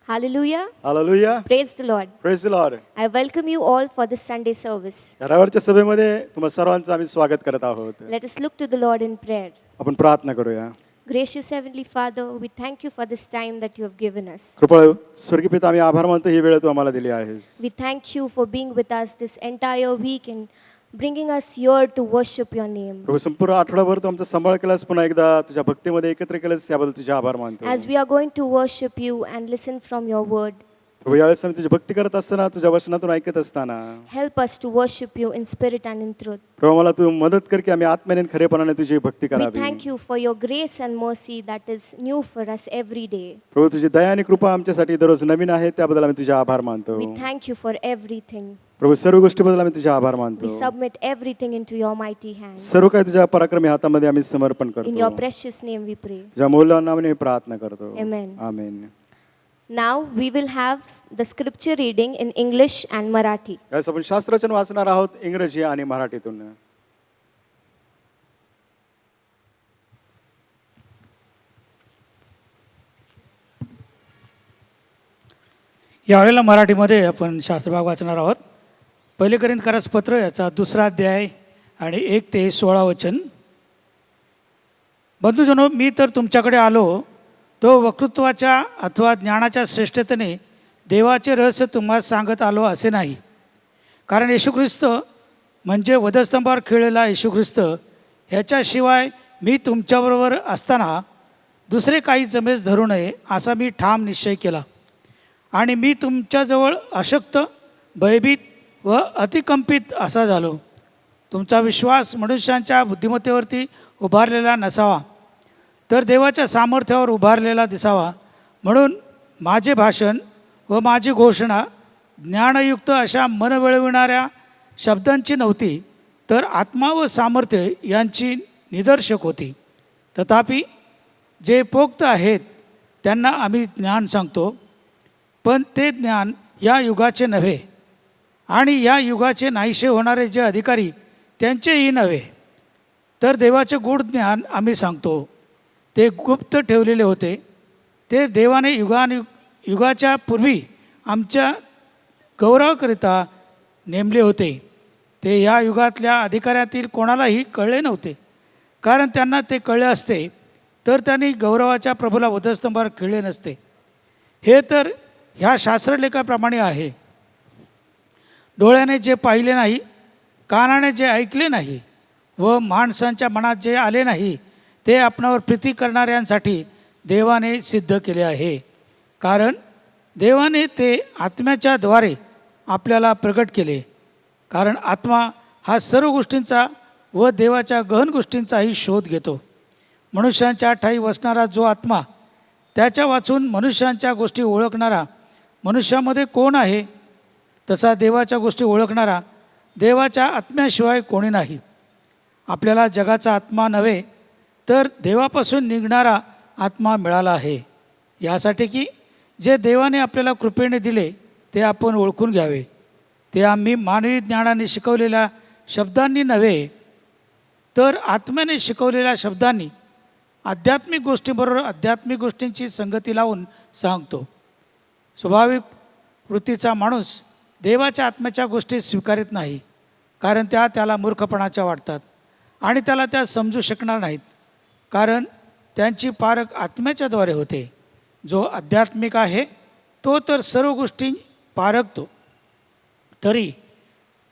Hallelujah. Hallelujah. Praise the Lord. Praise the Lord. I welcome you all for this Sunday service. या रविवारच्या सभेमध्ये तुम्हा सर्वांचं आम्ही स्वागत करत आहोत. Let us look to the Lord in prayer. आपण प्रार्थना करूया. Gracious Heavenly Father, we thank you for this time that you have given us. कृपा स्वर्गीय पिता, आम्ही आभार मानतो ही वेळ तू आम्हाला दिली आहेस. We thank you for being with us this entire week and bringing us here to worship your name. प्रभू, संपूर्ण आठवडाभर तू आमचा सांभाळ केलास, पुन्हा एकदा तुझ्या भक्तीमध्ये एकत्र केलंस, याबद्दल तुझे आभार मानतो. As we are going to worship you and listen from your word, प्रभू, यावेळेस आम्ही तुझी भक्ती करत असताना, तुझ्या वचनातून ऐकत असताना, help us to worship you in spirit and in truth. प्रभू, मला तू मदत कर की आम्ही आत्म्याने आणि खरेपणाने तुझी भक्ती We करावी. thank you for your grace and mercy that is new for us every day. प्रभू, तुझी दया आणि कृपा आमच्यासाठी दररोज नवीन आहे, त्याबद्दल आम्ही तुझे आभार मानतो. We thank you for everything. प्रभू, सर्व गोष्टीबद्दल आम्ही तुझे आभार मानतो. We submit everything into your mighty hands. सर्व काही तुझ्या पराक्रमी हातामध्ये आम्ही समर्पण In करतो. your precious name we pray. तुझ्या मौल्यवान नावाने मी प्रार्थना करतो. Amen. Amen. Now we will have the scripture reading in English and Marathi. यास आपण शास्त्रवचन वाचणार आहोत इंग्रजी आणि मराठीतून. यावेळेला मराठीमध्ये आपण शास्त्रभाग वाचणार आहोत. पहिले कोरिंथीकरास पत्र याचा 2 अध्याय आणि 1 ते 16 वचन. बंधुजनो, मी तर तुमच्याकडे आलो तो वक्तृत्वाच्या अथवा ज्ञानाच्या श्रेष्ठतेने देवाचे रहस्य तुम्हाला सांगत आलो असे नाही. कारण येशू ख्रिस्त म्हणजे वधस्तंभावर खेळलेला येशू ख्रिस्त ह्याच्याशिवाय मी तुमच्याबरोबर असताना दुसरे काही जमेस धरू नये असा मी ठाम निश्चय केला. आणि मी तुमच्याजवळ अशक्त, भयभीत व अतिकंपित असा झालो. तुमचा विश्वास मनुष्यांच्या बुद्धिमत्तेवरती उभारलेला नसावा, तर देवाच्या सामर्थ्यावर उभारलेला दिसावा. म्हणून माझे भाषण व माझी घोषणा ज्ञानयुक्त अशा मन वळविणाऱ्या शब्दांची नव्हती, तर आत्मा व सामर्थ्य यांची निदर्शक होती. तथापि जे पोक्त आहेत त्यांना आम्ही ज्ञान सांगतो, पण ते ज्ञान या युगाचे नव्हे, आणि या युगाचे नाहीसे होणारे जे अधिकारी त्यांचेही नव्हे, तर देवाचे गूढ ज्ञान आम्ही सांगतो. ते गुप्त ठेवलेले होते, ते देवाने युगाच्या पूर्वी आमच्या गौरवाकरिता नेमले होते. ते या युगातल्या अधिकाऱ्यातील कोणालाही कळले नव्हते, कारण त्यांना ते कळले असते तर त्यांनी गौरवाच्या प्रभूला वधस्तंभावर खेळले नसते. हे तर ह्या शास्त्रलेखाप्रमाणे आहे. डोळ्याने जे पाहिले नाही, कानाने जे ऐकले नाही व माणसांच्या मनात जे आले नाही, ते आपणावर प्रीती करणाऱ्यांसाठी देवाने सिद्ध केले आहे. कारण देवाने ते आत्म्याच्या द्वारे आपल्याला प्रगट केले. कारण आत्मा हा सर्व गोष्टींचा व देवाच्या गहन गोष्टींचाही शोध घेतो. मनुष्यांच्या ठाई वसणारा जो आत्मा, त्याच्या वाचून मनुष्यांच्या गोष्टी ओळखणारा मनुष्यामध्ये कोण आहे? तसा देवाच्या गोष्टी ओळखणारा देवाच्या आत्म्याशिवाय कोणी नाही. आपल्याला जगाचा आत्मा नव्हे, तर देवापासून निघणारा आत्मा मिळाला आहे, यासाठी की जे देवाने आपल्याला कृपेने दिले ते आपण ओळखून घ्यावे. ते आम्ही मानवी ज्ञानाने शिकवलेल्या शब्दांनी नव्हे, तर आत्म्याने शिकवलेल्या शब्दांनी आध्यात्मिक गोष्टींबरोबर आध्यात्मिक गोष्टींची संगती लावून सांगतो. स्वाभाविक वृत्तीचा माणूस देवाच्या आत्म्याच्या गोष्टी स्वीकारित नाही, कारण त्या त्याला मूर्खपणाच्या वाटतात आणि त्याला त्या समजू शकणार नाहीत, कारण त्यांची पारख आत्म्याच्याद्वारे होते. जो आध्यात्मिक आहे तो तर सर्व गोष्टी पारखतो, तरी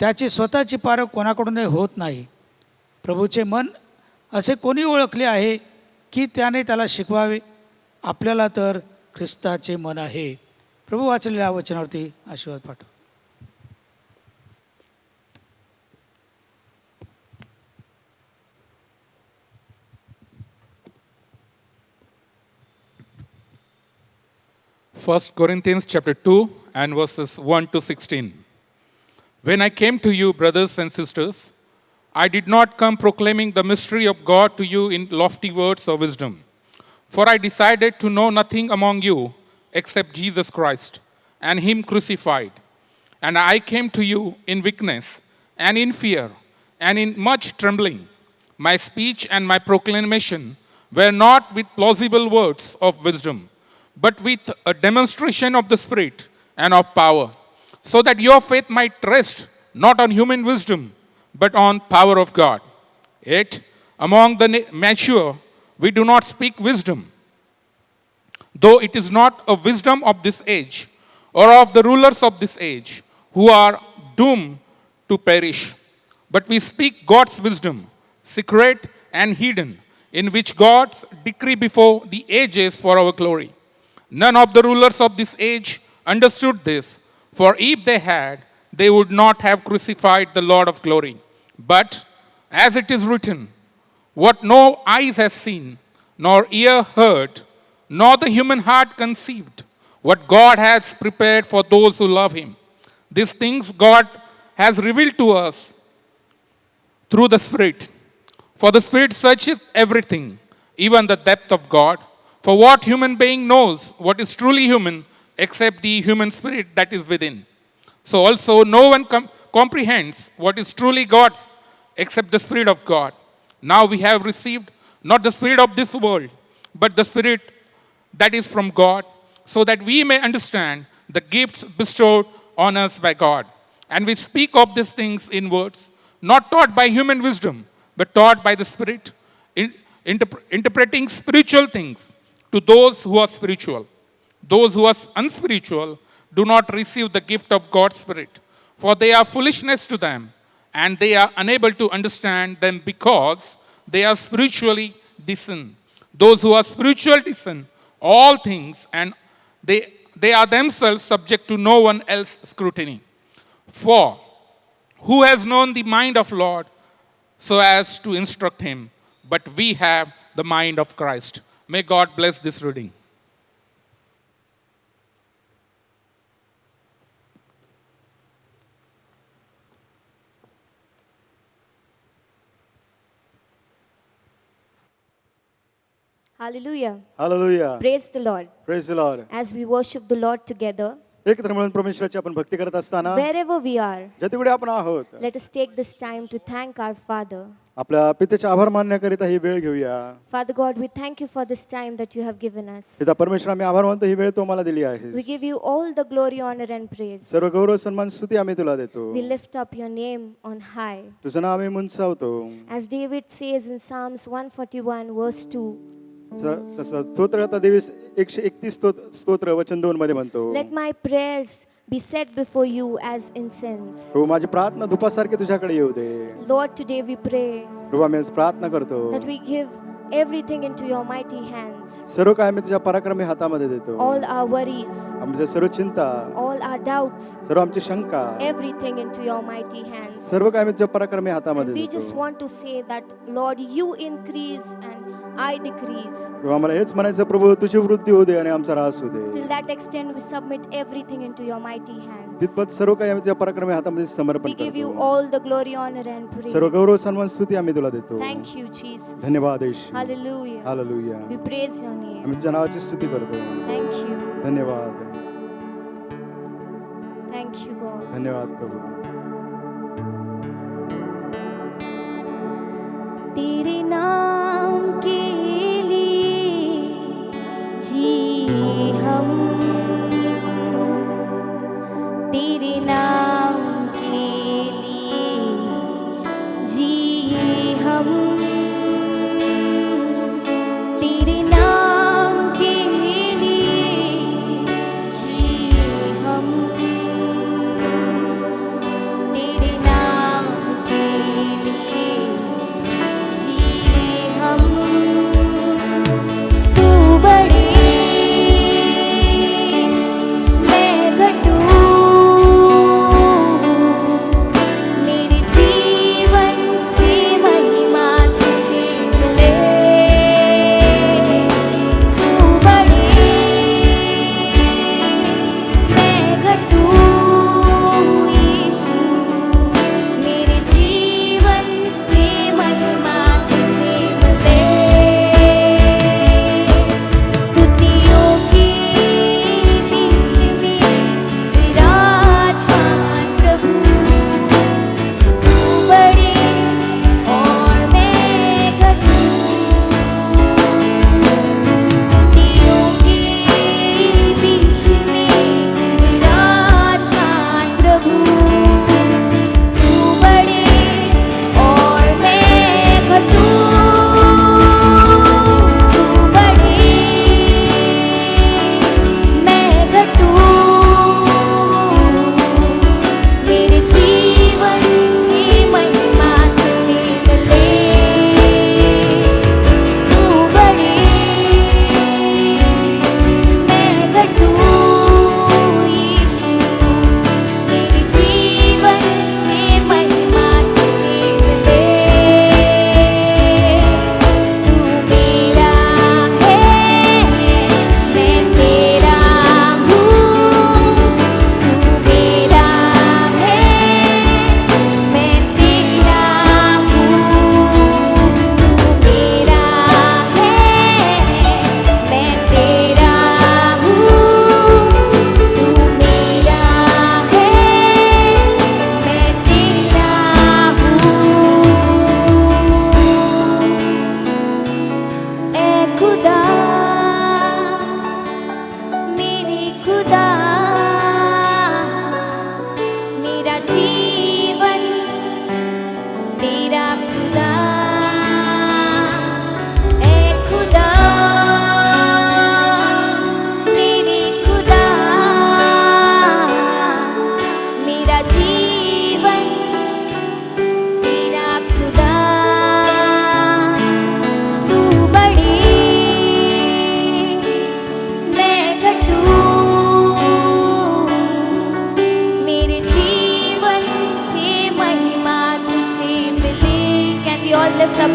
त्याची स्वतःची पारख कोणाकडूनही होत नाही. प्रभूचे मन असे कोणी ओळखले आहे की त्याने त्याला शिकवावे? आपल्याला तर ख्रिस्ताचे मन आहे. प्रभू वाचलेल्या वचनावरती आशीर्वाद पाठव. First Corinthians chapter 2 and verses 1 to 16. When I came to you, brothers and sisters, I did not come proclaiming the mystery of God to you in lofty words of wisdom. For I decided to know nothing among you except Jesus Christ and Him crucified. And I came to you in weakness and in fear and in much trembling. My speech and my proclamation were not with plausible words of wisdom, but with a demonstration of the Spirit and of power, so that your faith might rest not on human wisdom, but on power of God. Yet, among the mature, we do not speak wisdom, though it is not a wisdom of this age, or of the rulers of this age, who are doomed to perish. But we speak God's wisdom, secret and hidden, in which God's decree before the ages for our glory. None of the rulers of this age understood this, for if they had, they would not have crucified the Lord of glory. But, as it is written, what no eyes has seen, nor ear heard, nor the human heart conceived, what God has prepared for those who love him. These things God has revealed to us through the Spirit. For the Spirit searcheth everything, even the depth of God. For what human being knows what is truly human, except the human spirit that is within? So also no one comprehends what is truly God's, except the Spirit of God. Now we have received not the spirit of this world, but the Spirit that is from God, so that we may understand the gifts bestowed on us by God. And we speak of these things in words, not taught by human wisdom, but taught by the Spirit, interpreting spiritual things to those who are spiritual. Those who are unspiritual do not receive the gift of God's Spirit, for they are foolishness to them, and they are unable to understand them because they are spiritually discerned. Those who are spiritual discern all things, and they are themselves subject to no one else's scrutiny. For who has known the mind of Lord so as to instruct him? But we have the mind of Christ. May God bless this reading. Hallelujah. Hallelujah. Praise the Lord. Praise the Lord. As we worship the Lord together, एकत्र मिळून परमेश्वराची आपण भक्ती करत असताना wherever we are, ज्या तिकडे आपण आहोत, let us take this time to thank our Father. आपल्या पितेचे आभार मानण्याकरिता ही वेळ घेऊया. Father God, we thank you for this time that you have given us. पिता परमेश्वर, आम्ही आभार मानतो ही वेळ तू आम्हाला दिली आहे. We give you all the glory, honor, and praise. सर्व गौरव सन्मान स्तुती आम्ही तुला देतो. We lift up your name on high. तुझं नाव आम्ही उंचावतो. As David says in Psalms 141, verse 2, तसं स्तोत्रकर्ता देवी 131 स्तोत्र वचन 2 मध्ये म्हणतो, let my prayers be set before you as incense. प्रभू माझी प्रार्थना धुपासारखी तुझ्याकडे येऊ दे. Lord, today we pray प्रभू आम्ही आज प्रार्थना करतो, that we give everything into your mighty hands. सर्व काय आम्ही तुझ्या पराक्रमी हातामध्ये देतो. All our worries, आमच्या सर्व चिंता, all our doubts, सर्व आमची शंका, everything into your mighty hands. सर्व काय आम्ही तुझ्या पराक्रमी हातामध्ये We just देतो. want to say that, Lord, you increase and I decrease. प्रभू आम्हाला हेच म्हणायचं, प्रभू तुझी वृद्धी होऊ दे आणि आमचा ऱ्हास होऊ दे. Till that extent, we submit everything into your mighty hands. तितपत सर्व काही आम्ही तुझ्या पराक्रमी हातामध्ये समर्पण We give you करतो. all the glory, honor, and praise. सर्व गौरव सन्मान स्तुती आम्ही तुला देतो. Thank you, Jesus. धन्यवाद येशू. Hallelujah. Hallelujah. We praise your name. आम्ही तुझ्या नावाची स्तुती करतो. Thank you. धन्यवाद. Thank you, God. धन्यवाद प्रभू. तेरे नाम के लिए जिए हम, तेरे नाम के लिए जिए हम, तेरे नाम के लिए जिए हम, तेरे नाम के लिए जिए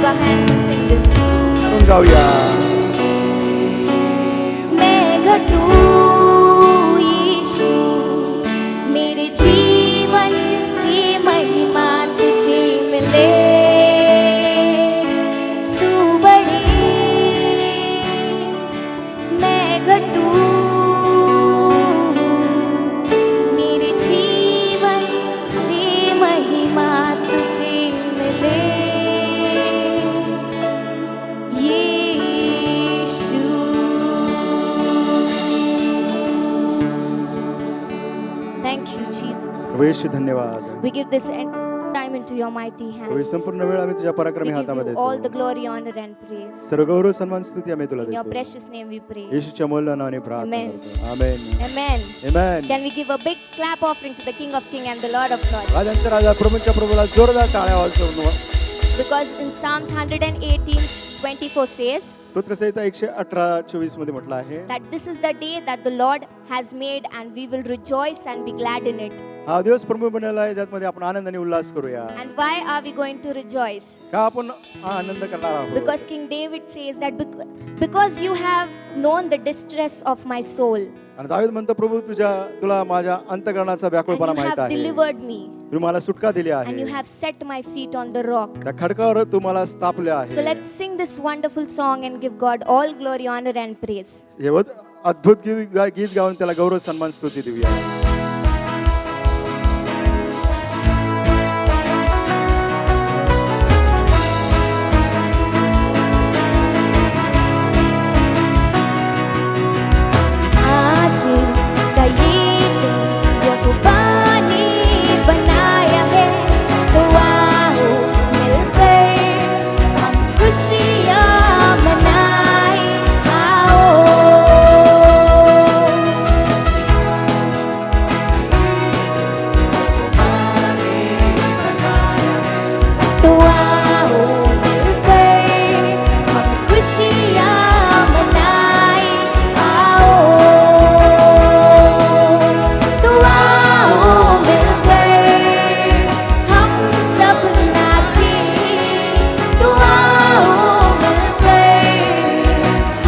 wave our hands and sing this. म्हणून गाऊया. मैं घटूं यीशु, मेरे जीवन से महिमा तुझे मिले. तू बढ़े, मैं घटूं, मेरे जीवन से महिमा तुझे मिले. यीशु. Thank you, Jesus. प्रभू येशू धन्यवाद. We give this time into your mighty Prabhu hands. संपूर्ण वेळ आम्ही तुझ्या We पराक्रमी give हातामध्ये you all the देतो. glory, honor, and praise. सर्व गौरव सन्मान स्तुती आम्ही तुला In your देतो. precious name we pray. येशूच्या मूल्य नावाने प्रार्थना Amen. करतो. आमेन. Amen. Amen. Can we give a big clap offering to the King of Kings and the Lord of Lords? राजांच्या राजा प्रभूच्या प्रभूला जोरदार टाळ्या वाजवून Because in Psalms 118:24 says स्तोत्रसंहिता 118:24 मध्ये म्हटलं आहे, that this is the day that the Lord has made and we will rejoice and be glad in it. हा दिवस प्रभू बनवला आहे, ज्यामध्ये आपण आनंदाने उल्हास करूया. And why are we going to rejoice? का आपण हा आनंद करणार आहोत? Because King David says that because you have known the distress of my soul आणि दावीद म्हणतो, प्रभू तुला माझ्या अंतःकरणाचा and व्याकुळपणा you माहित have आहे. delivered me तू मला सुटका दिली and you आहे. have set my feet on the rock. त्या खडकावर तू मला स्थापले So आहे. let's sing this wonderful song and give God all glory, honor and praise. हे अद्भुत गीत गाऊन त्याला गौरव सन्मान स्तुती देऊया. आज का ये दिन यहोवा ने बनाया है, तो आओ मिलकर हम खुशियाँ मनाएं. तो आओ मिलकर हम खुशियाँ मनाएं. तो आओ मिलकर हम सब नाचें. तो आओ मिलकर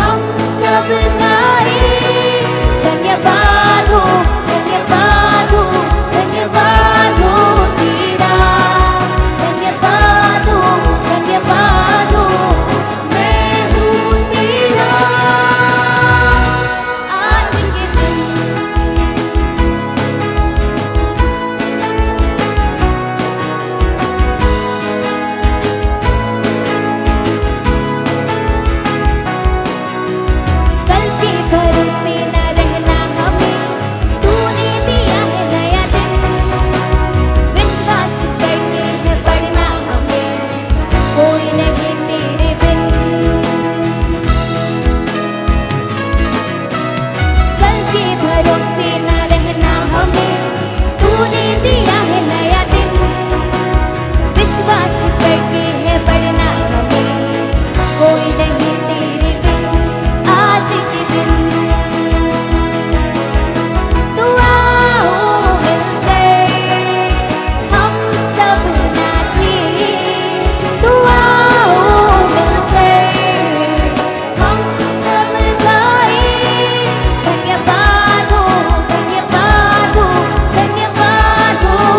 हम सब गाएं. धन्यवाद हो, धन्यवाद हो, धन्यवाद हो तेरा. धन्यवाद हो, मैं हूँ तेरा. आज के दिन कल के भरोसे न रहना हमें, तूने दिया है नया दिन. विश्वास करके है बढ़ना हमें, कोई नहीं तेरे बिन. कल के भरोसे न रहना हमें, तूने दिया है नया दिन. विश्वास करके है बढ़ना हमें, कोई नहीं तेरे बिन. आज के दिन तो आओ मिलकर हम सब नाचें. तो आओ मिलकर हम सब गाएं. धन्यवाद हो, धन्यवाद हो, धन्यवाद हो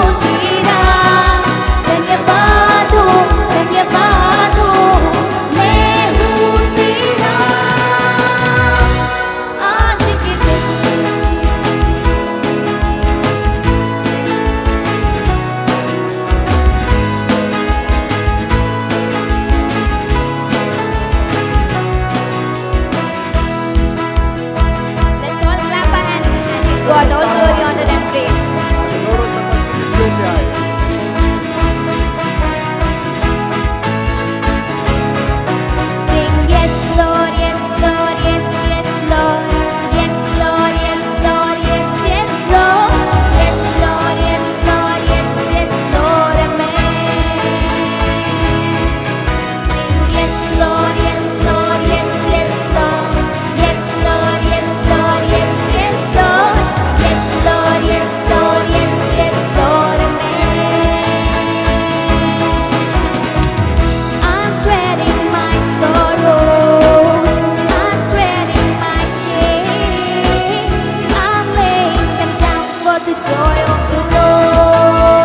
joy of the Lord.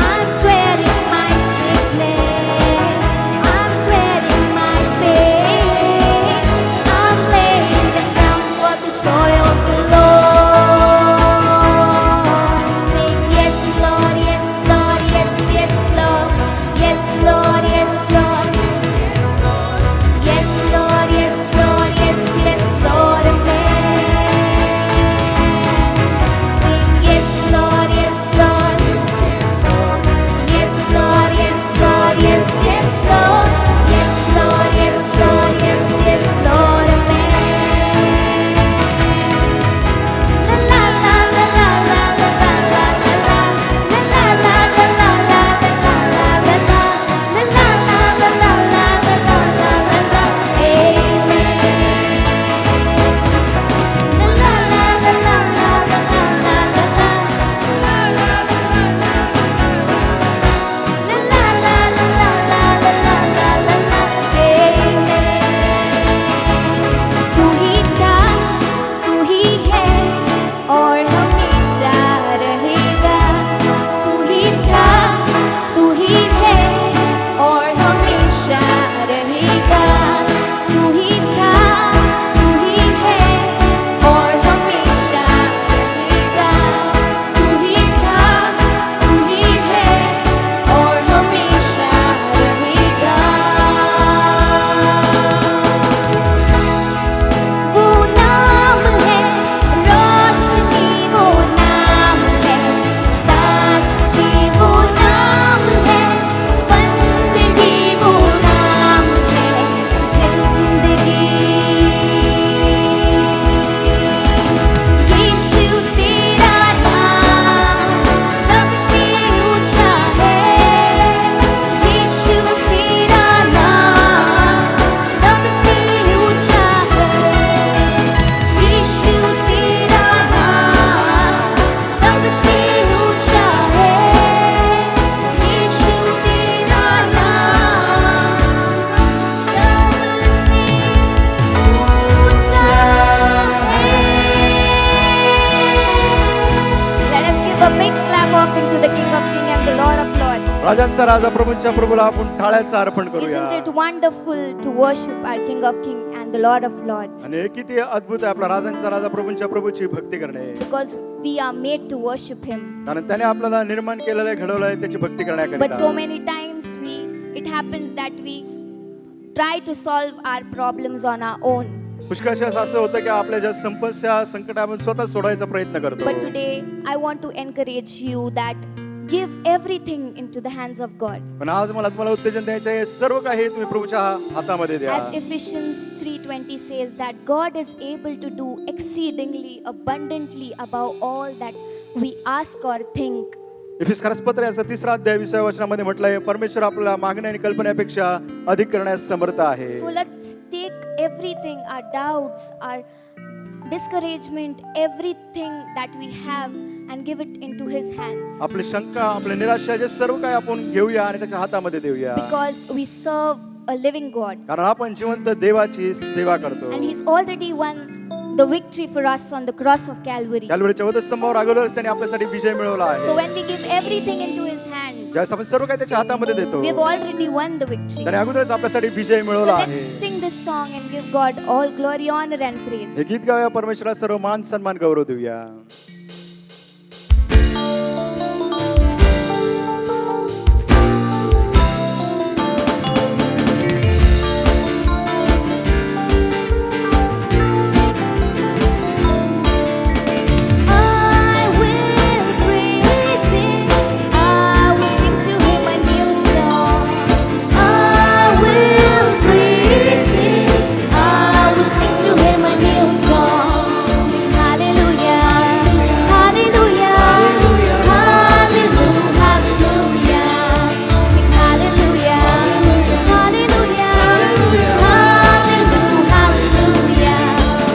I'm dreading my sickness, I'm dreading my pain, I'm laying them down for the joy of the Lord. Sing yes, Lord, yes, Lord, yes, yes, Lord, yes, Lord, yes, Lord, yes, Lord, yes, Lord, yes, yes, Lord, amen. Sing yes, Lord, yes, Lord, yes, Lord, yes, Lord, yes, yes, Lord, yes, Lord, yes, Lord, yes, yes, Lord, amen. La la la la la la la la la la la la la la la la la la la तू ही था, तू ही है और हमेशा रहेगा। तू ही था, तू ही है और हमेशा रहेगा। तू ही था, तू ही है और हमेशा रहेगा। तू ही था, तू ही है और हमेशा रहेगा। वो नाम है रोशनी, वो नाम है दास्ती, वो नाम है बंदगी, वो नाम है जिंदगी। यीशु तेरा नाम सबसे ऊंचा है। यीशु तेरा नाम सबसे ऊंचा है। यीशु तेरा नाम सबसे ऊंचा है। यीशु तेरा नाम सबसे ऊंचा है। Let us give a big clap offering to the King of Kings and the Lord of Lords. राजांचा राजा प्रभूंच्या प्रभूला आपण टाळ्याचं अर्पण करूया. Isn't it wonderful to worship our King of Kings and the Lord of Lords? आणि हे किती अद्भुत आहे आपला राजांचा राजा प्रभूंच्या प्रभूची भक्ती करणे. Because we are made to worship Him. कारण त्याने आपल्याला निर्माण केलेलं आहे, घडवलं आहे त्याची भक्ती But so करण्याकरिता. many times it happens that we try to solve our problems on our own. पुष्कळशा असं होतं की आपल्या ज्या समस्या संकट आपण स्वतः सोडवायचा प्रयत्न करतो. But today I want to encourage you that give everything into the hands of God. पण आज मला तुम्हाला उत्तेजन द्यायचं आहे, सर्व काही तुम्ही प्रभूच्या हातामध्ये द्या. As Ephesians 3:20 says that God is able to do exceedingly abundantly above all that we ask or think. इफिसकारास पत्र याचा 3 अध्याय 20 वचनामध्ये म्हटलंय, परमेश्वर आपल्याला मागण्या आणि कल्पनेपेक्षा अधिक करण्यास समर्थ आहे. So let's take everything, our doubts, our discouragement, everything that we have and give it into His hands. आपली शंका, आपली निराशा जे सर्व काही आपण घेऊया आणि त्याच्या हातामध्ये देऊया. Because we serve a living God. कारण आपण जिवंत देवाची सेवा करतो. And He's already won the victory for us on the cross of Calvary. कॅल्वरीच्या वधस्तंभावर अगोदरच त्याने आपल्यासाठी विजय मिळवला So आहे. when we give everything into His hands, ज्यावेळेस आपण सर्व काही त्याच्या हातामध्ये देतो, we've already won the victory. त्याने अगोदरच आपल्यासाठी विजय So मिळवला आहे. let's sing this song and give God all glory, honor and praise. हे गीत गाऊया, परमेश्वराला सर्व मान सन्मान गौरव देऊया. I will praise Him, I will sing to Him a new song. I will praise Him, I will sing to Him a new song. Sing hallelujah, hallelujah, hallelujah, hallelujah. Sing hallelujah, hallelujah, hallelujah, hallelujah.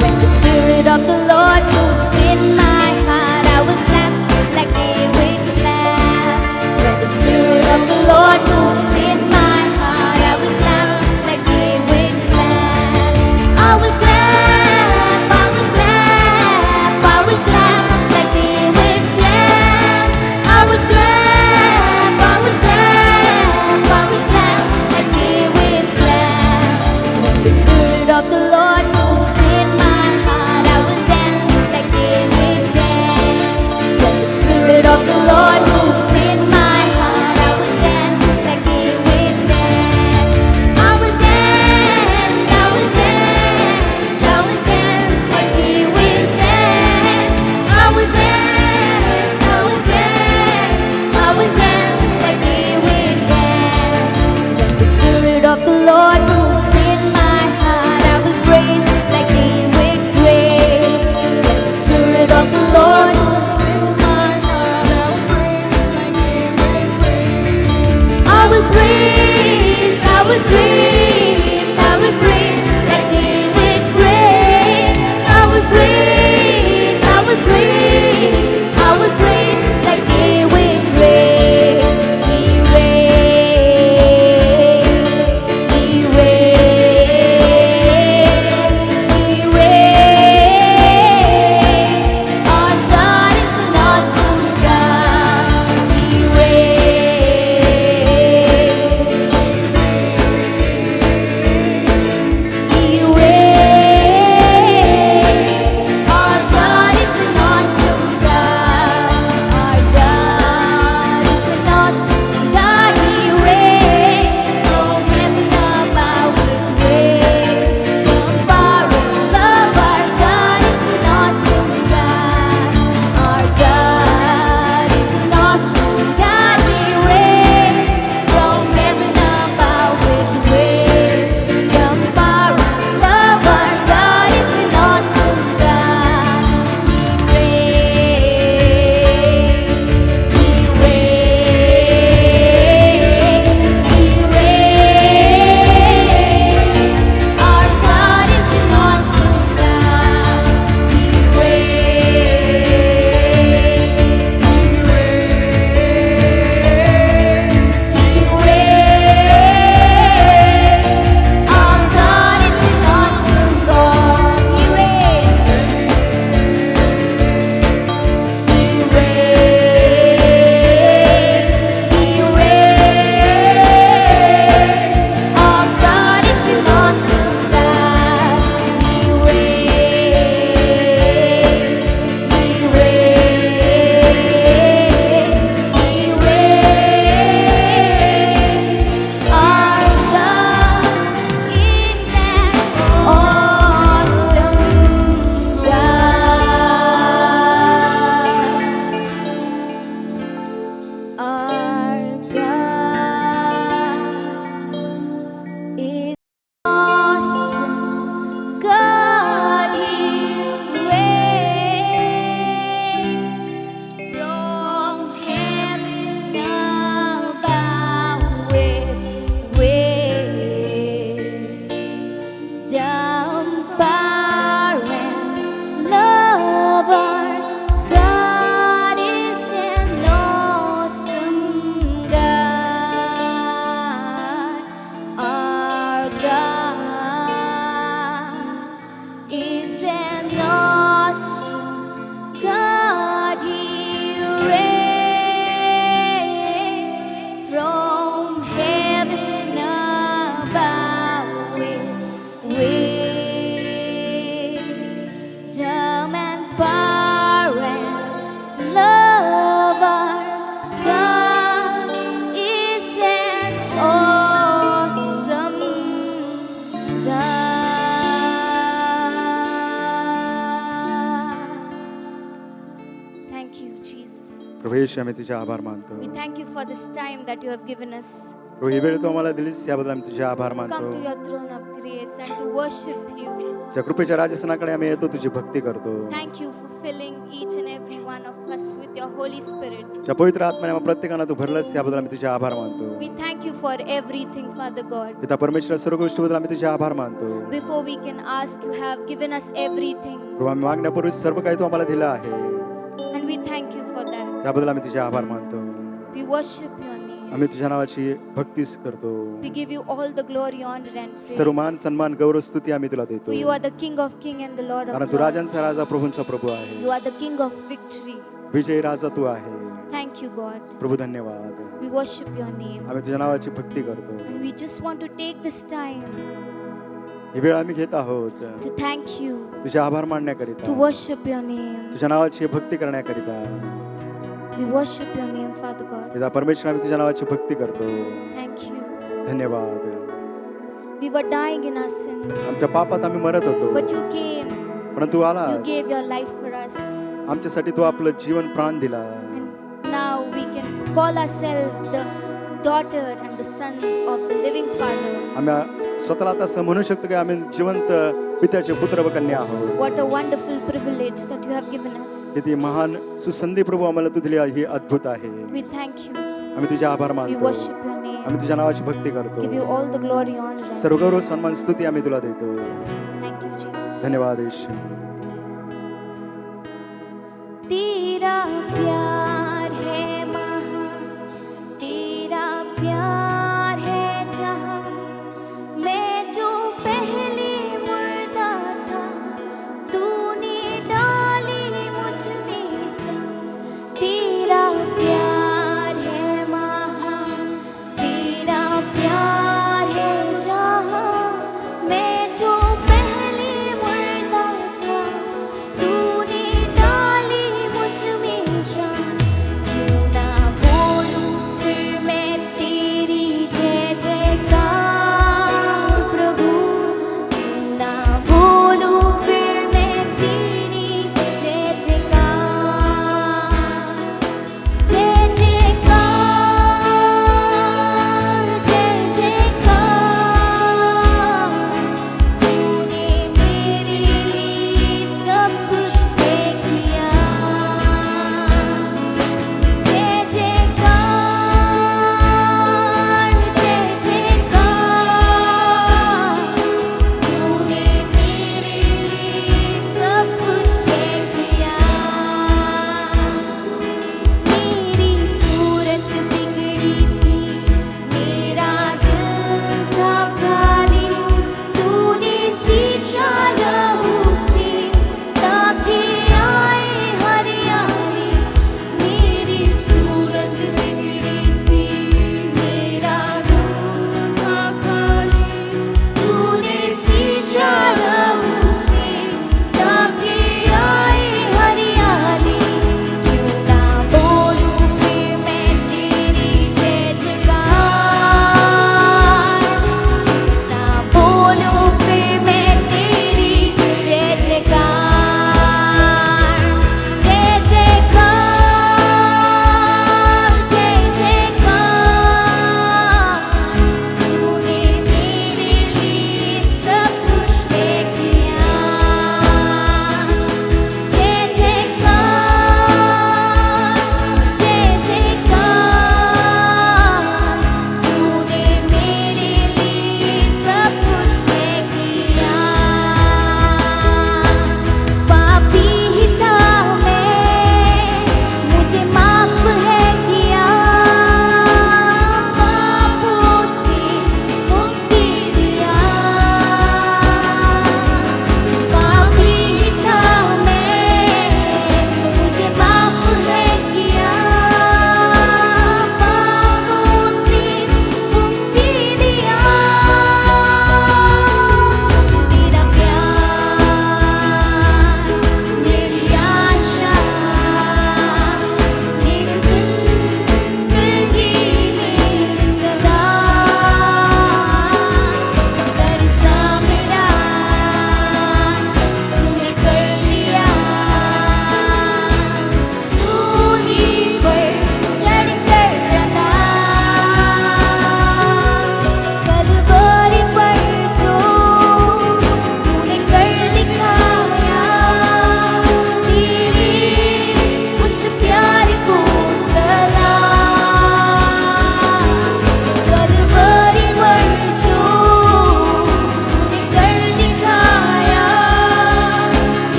When the Spirit of the Lord moves in my heart, I will clap like David clapped. When the Spirit of the Lord moves in my heart, I will clap like David clapped. I will clap, I will clap, I will clap. प्रभू येशू आम्ही तुझे आभार मानतो. We thank you for this time that you have given us. प्रभू ही वेळ तू आम्हाला दिलीस याबद्दल आम्ही तुझे आभार Come मानतो. to your throne of grace and to worship you. त्या कृपेच्या राजसनाकडे आम्ही येतो, तुझी भक्ती करतो. Thank you for filling each and every one of us with your Holy Spirit. त्या पवित्र आत्म्याने आम्हा प्रत्येकाला तू भरलंस याबद्दल आम्ही तुझे आभार मानतो. We thank you for everything, Father God. पिता परमेश्वर सर्व गोष्टीबद्दल आम्ही तुझे आभार मानतो. Before we can ask, you have given us everything. प्रभू आम्ही मागण्यापूर्वी सर्व काही तू आम्हाला दिलं आहे, And we thank you for that. त्याबद्दल आम्ही तुझे आभार मानतो. We worship your name. आम्ही तुझ्या नावाची भक्तीच करतो. We give you all the glory, honor, and सर्व मान praise. सन्मान गौरव स्तुती आम्ही तुला देतो, For you are the King of Kings and the Lord कारण of तू Lords. राजांचा राजा प्रभूंचा प्रभू आहे. You are the King of victory. विजयी राजा तू आहे. Thank you, God. प्रभू धन्यवाद. We worship your name. आम्ही तुझ्या नावाची भक्ती करतो. And we just want to take this time ही वेळ आम्ही घेत आहोत to thank you, तुझे आभार to मानण्याकरिता, worship your name. तुझ्या नावाची भक्ती करण्याकरिता. We worship your name, Father God. पिता परमेश्वर आम्ही तुझ्या नावाची भक्ती करतो. Thank you. धन्यवाद. We were dying in our sins, आमच्या पापात आम्ही मरत होतो, but you came. परंतु आला You gave your life for us. आमच्यासाठी तू आपलं जीवन प्राण दिला. And now we can call ourselves the daughter and the sons of the living Father. आम्ही स्वतःला आता असं म्हणू शकतो की आम्ही जिवंत पित्याचे पुत्र व कन्या आहोत. What a wonderful privilege that you have given us. किती महान सुसंधी प्रभू आम्हाला तू दिली आहे, ही अद्भुत आहे. We thank you. आम्ही तुझे आभार We मानतो, worship your name. आम्ही तुझ्या नावाची भक्ती Give करतो. you all the glory, honor, and सर्व गौरव praise. सन्मान स्तुती आम्ही तुला देतो. Thank you, Jesus. धन्यवाद येशू. तेरा प्यार है महान, तेरा प्यार है जहां, मैं जो पहले मुर्दा था, तूने डाली मुझ में जान. तेरा प्यार है महान, तेरा प्यार है जहां, मैं जो पहले मुर्दा था,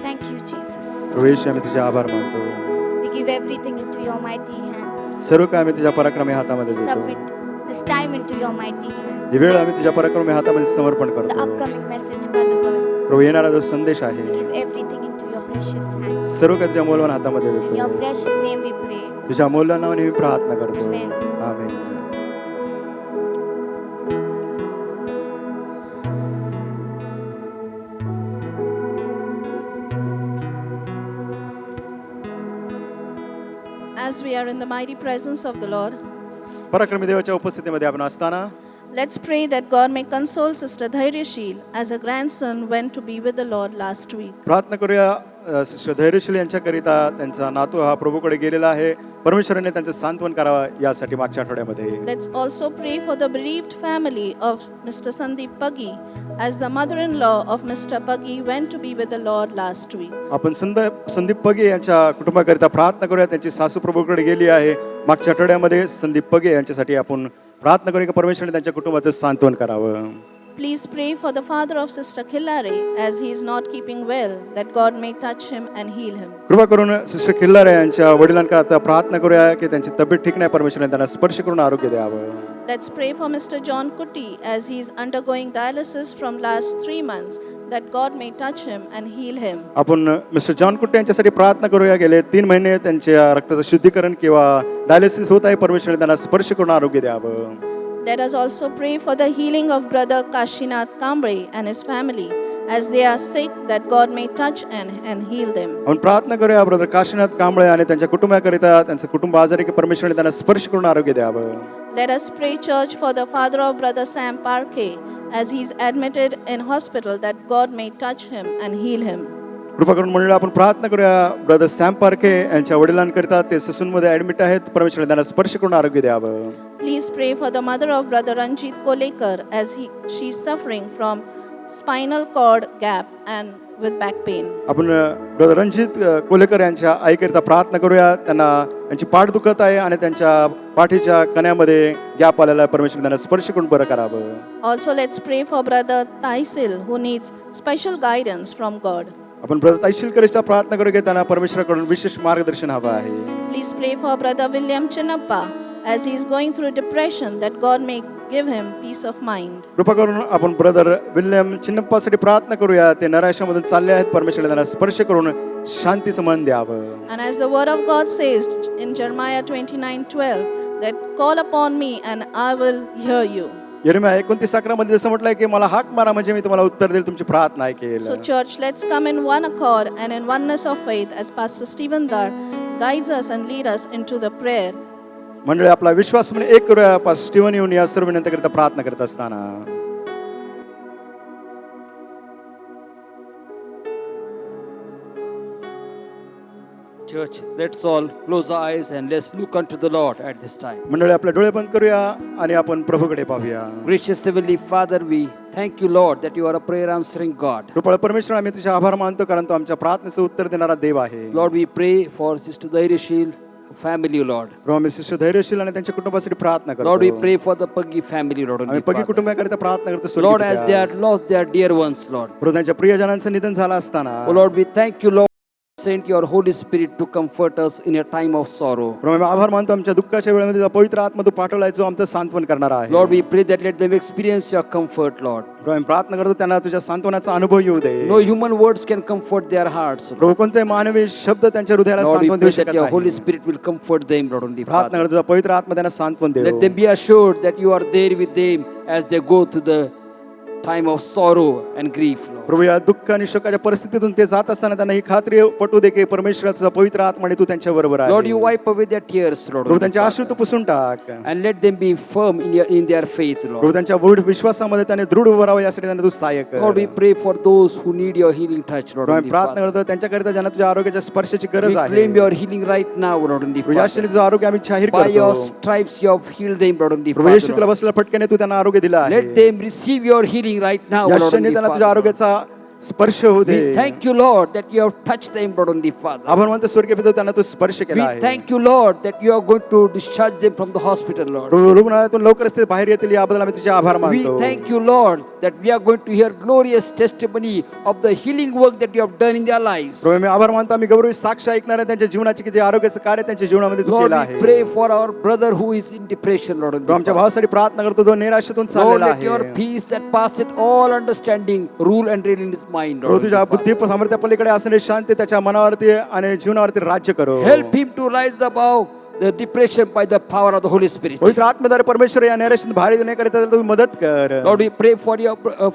Thank you, Jesus. प्रभू येशू आम्ही तुझे आभार मानतो. We give everything into your mighty hands. सर्व काय आम्ही तुझ्या पराक्रमी हातामध्ये देतो. Submit this time into your mighty hands. ही वेळ आम्ही तुझ्या पराक्रमी हातामध्ये समर्पण The करतो. upcoming message, Father God, प्रभू येणारा जो संदेश आहे give everything into your precious hands. सर्व काही तुझ्या मौल्यवान हातामध्ये In your देतो. precious name we pray. तुझ्या मौल्यवान नावाने मी प्रार्थना करतो. Amen. Amen. As we are in the mighty presence of the Lord, पराक्रमी देवाच्या उपस्थितीमध्ये आपण असताना let's pray that God may console Sister Dhairyashil as her grandson went to be with the Lord last week. प्रार्थना करूया sister Dhairyasheel यांच्याकरिता त्यांचा नातू हा प्रभूकडे गेलेला आहे. परमेश्वराने त्यांचं सांत्वन करावं यासाठी मागच्या आठवड्यामध्ये. Let's also pray for the bereaved family of Mr. Sandeep Puggy as the mother-in-law of Mr. Puggy went to be with the Lord last week. आपण संदीप पगे यांच्या कुटुंबाकरिता प्रार्थना करूया. त्यांची सासू प्रभूकडे गेली आहे. मागच्या आठवड्यामध्ये संदीप पगे यांच्यासाठी आपण प्रार्थना करूया की परमेश्वराने त्यांच्या कुटुंबाचं सांत्वन करावं. Please pray for the father of Sister Khillare as he is not keeping well, that God may touch him and heal him. कृपा करून सिस्टर खिल्लारे यांच्या वडिलांकरता प्रार्थना करूया की त्यांची तब्येत ठीक नाही, परमेश्वराने त्यांना स्पर्श करून आरोग्य द्यावं. Let's pray for Mr. John Kutty as he is undergoing dialysis from last 3 months, that God may touch him and heal him. आपण मिस्टर जॉन कुट्टे यांच्यासाठी प्रार्थना करूया. गेले 3 महिने त्यांच्या रक्ताचं शुद्धीकरण किंवा डायलिसिस होत आहे, परमेश्वराने त्यांना स्पर्श करून आरोग्य द्यावं. Let us also pray for the healing of brother Kashinath Kambre and his family as they are sick, that God may touch and heal them. आपण प्रार्थना करूया ब्रदर काशीनाथ कांबळे आणि त्यांच्या कुटुंबाकरिता, त्यांचं कुटुंब आजारी की परमेश्वराने त्यांना स्पर्श करून आरोग्य द्यावं. Let us pray, church, for the father of brother Sam Parke as he is admitted in hospital, that God may touch him and heal him. कृपा करून मंडळी आपण प्रार्थना करूया ब्रदर सॅम पार्के यांच्या वडिलांकरिता. ते ससूनमध्ये ॲडमिट आहेत, परमेश्वराने त्यांना स्पर्श करून आरोग्य द्यावं. Please pray for the mother of brother Ranjit Kolekar as she is suffering from spinal cord gap and with back pain. आपण ब्रदर रणजित कोलेकर यांच्या आईकरिता प्रार्थना करूया. त्यांची पाठ दुखत आहे आणि त्यांच्या पाठीच्या कण्यामध्ये गॅप आलेला आहे, परमेश्वराने त्यांना स्पर्श करून बरं करावं. Also, let's pray for brother Taisil who needs special guidance from God. आपण ब्रदर तैशिलकरिता प्रार्थना करूया की त्यांना परमेश्वराकडून विशेष मार्गदर्शन हवं आहे. Please pray for brother William Chinnappa as he is going through depression, that God may give him peace of mind. कृपा करून आपण ब्रदर विल्यम चिन्नप्पासाठी प्रार्थना करूया. ते नैराश्यामधून चालले आहेत, परमेश्वराने त्यांना स्पर्श करून शांतीचं मन द्यावं. And as the word of God says in Jeremiah 29:12, that call upon me and I will hear you. यिर्मया 29:11 मध्ये जसं म्हटलंय की मला हाक मारा म्हणजे मी तुम्हाला उत्तर देईल, तुमची प्रार्थना ऐकेल. So church, let's come in one accord and in oneness of faith as Pastor Stephen Dar guides us and lead us into the prayer. मंडळी आपला विश्वास म्हणून एक करूया. पास्टर स्टीवन येऊन या सर्व विनंतीकरिता प्रार्थना करत असताना Church, let's all close our eyes and let's look unto the Lord at this time. मंडळी आपले डोळे बंद करूया आणि आपण प्रभूकडे पाहूया. Gracious Heavenly Father, we thank you, Lord, that you are a prayer answering God. कृपा परमेश्वर, आम्ही तुझे आभार मानतो कारण तो आमच्या प्रार्थनेचं उत्तर देणारा देव आहे. Lord, we pray for Sister Dhairyashil family, Lord. प्रभू, आम्ही शिष्य धैर्यशील आणि त्यांच्या कुटुंबासाठी प्रार्थना करतो. Lord, we pray for the Puggy family, Lord. आम्ही पगी कुटुंबाकरिता प्रार्थना करतो. Lord, as they are lost their dear ones, Lord. प्रभू, त्यांच्या प्रियजनांचं निधन झालं असताना Oh Lord, we thank you, Lord, sent your Holy Spirit to comfort us in a time of sorrow. प्रभू, आम्ही आभार मानतो आमच्या दुःखाच्या वेळेमध्ये तुझा पवित्र आत्मा तू पाठवलाय जो आमचं सांत्वन करणारा आहे. Lord, we pray that let them experience your comfort, Lord. प्रभू, आम्ही प्रार्थना करतो त्यांना तुझ्या सांत्वनाचा अनुभव येऊ दे. No human words can comfort their hearts, Lord. प्रभू, कोणते मानवी शब्द त्यांच्या हृदयाला Lord, we सांत्वन देऊ pray that शकत your Holy नाही. Spirit will comfort them, Lord, only प्रार्थना Father. करतो तुझा पवित्र आत्मा त्यांना सांत्वन देऊ. Let them be assured that you are there with them as they go through the time of sorrow and grief, Lord. प्रभू, या दुःख आणि शोकाच्या परिस्थितीतून ते जात असताना त्यांना ही खात्री पटू दे की परमेश्वराचा पवित्र आत्मा आणि तू त्यांच्या बरोबर आहे. Lord, you wipe away their tears, Lord, Prabhu, only त्यांचे अश्रू Father. तू पुसून टाक. And let them be firm in their faith, Prabhu, Lord. त्यांच्या दृढ विश्वासामध्ये त्यांनी दृढ उभं राहावं यासाठी त्यांना तू सहाय्य कर. Lord, we pray for those who need your healing touch, Lord, Prabhu, only आम्ही प्रार्थना Father. करतो त्यांच्याकरिता ज्यांना तुझ्या आरोग्याच्या स्पर्शाची गरज We आहे. claim your healing right now, Lord, only Prabhu, Father. यासाठी तुझं आरोग्य आम्ही जाहीर By your करतो. stripes you have healed them, Lord, only प्रभू, येशू तुला Father. बसलेल्या फटक्याने तू त्यांना आरोग्य दिलं आहे. Let them receive your healing right now, Lord, यासाठी only त्यांना तुझ्या Father. आरोग्याचा स्पर्श होऊ दे. We thank you, Lord, that you have touched them, Lord, only Father. आपण म्हणतो स्वर्गीय पिता त्यांना तू स्पर्श केला We आहे. thank you, Lord, that you are going to discharge them from the hospital, Lord. रुग्णालयातून लवकरच ते बाहेर येतील याबद्दल आम्ही तुझे आभार We मानतो. thank you, Lord, that we are going to hear glorious testimony of the healing work that you have done in their lives. प्रभू मी आभार मानतो आम्ही गौरवी साक्ष ऐकणार आहे त्यांच्या जीवनाची की जे आरोग्याचं कार्य त्यांच्या जीवनामध्ये तू Lord, केलं we आहे. pray for our brother who is in depression, Lord. प्रभू आमच्या भावासाठी प्रार्थना करतो जो निराशेतून Lord, चाललेला let your आहे. peace that passeth all understanding rule and reign in his mind, Prabhu Lord. तुझ्या बुद्धी सामर्थ्या पलीकडे असणारी शांती त्याच्या मनावरती आणि जीवनावरती राज्य करो. Help him to rise above the depression by the power of the Holy Spirit. पवित्र आत्मद्वारे परमेश्वर या नैराश्यातून बाहेर येण्याकरिता त्याला तुम्ही मदत कर. Lord, we pray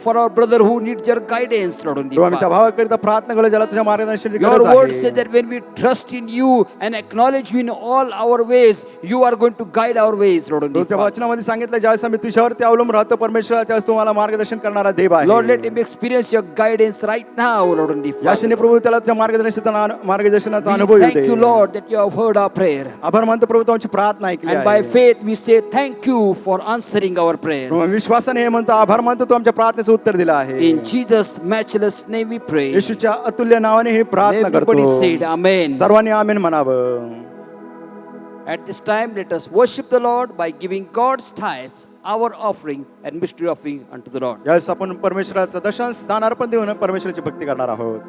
for our brother who needs your guidance, Lord. प्रभू आम्ही त्या भावाकरिता प्रार्थना करू ज्याला तुझ्या मार्गदर्शनाची Your गरज word आहे. says that when we trust in you and acknowledge you in all our ways, you are going to guide our ways, Lord. प्रभू त्या वचनामध्ये सांगितलं ज्यावेळेस आम्ही तुझ्यावरती अवलंबून राहतो परमेश्वराच्या तुम्हाला मार्गदर्शन करणारा देव आहे. Lord, let him experience your guidance right now, Lord. याशिने प्रभू त्याला तुझ्या मार्गदर्शनाचा अनुभव We येऊ thank you, they. Lord, that you have heard our prayer. आभार मानतो प्रभू तुमची प्रार्थना ऐकली And by आहे. faith we say thank you for answering our prayers. प्रभू, विश्वासाने हे म्हणतो आभार मानतो तू आमच्या प्रार्थनेचं उत्तर दिलं आहे. In Jesus' matchless name we pray. येशूच्या अतुल्य नावाने ही प्रार्थना Everybody करतो. said amen. सर्वांनी आमेन म्हणावं. At this time, let us worship the Lord by giving God's tithes, our offering and mystery offering unto the Lord. यावेळेस आपण परमेश्वराचं दशांश दान अर्पण देऊन परमेश्वराची भक्ती करणार आहोत.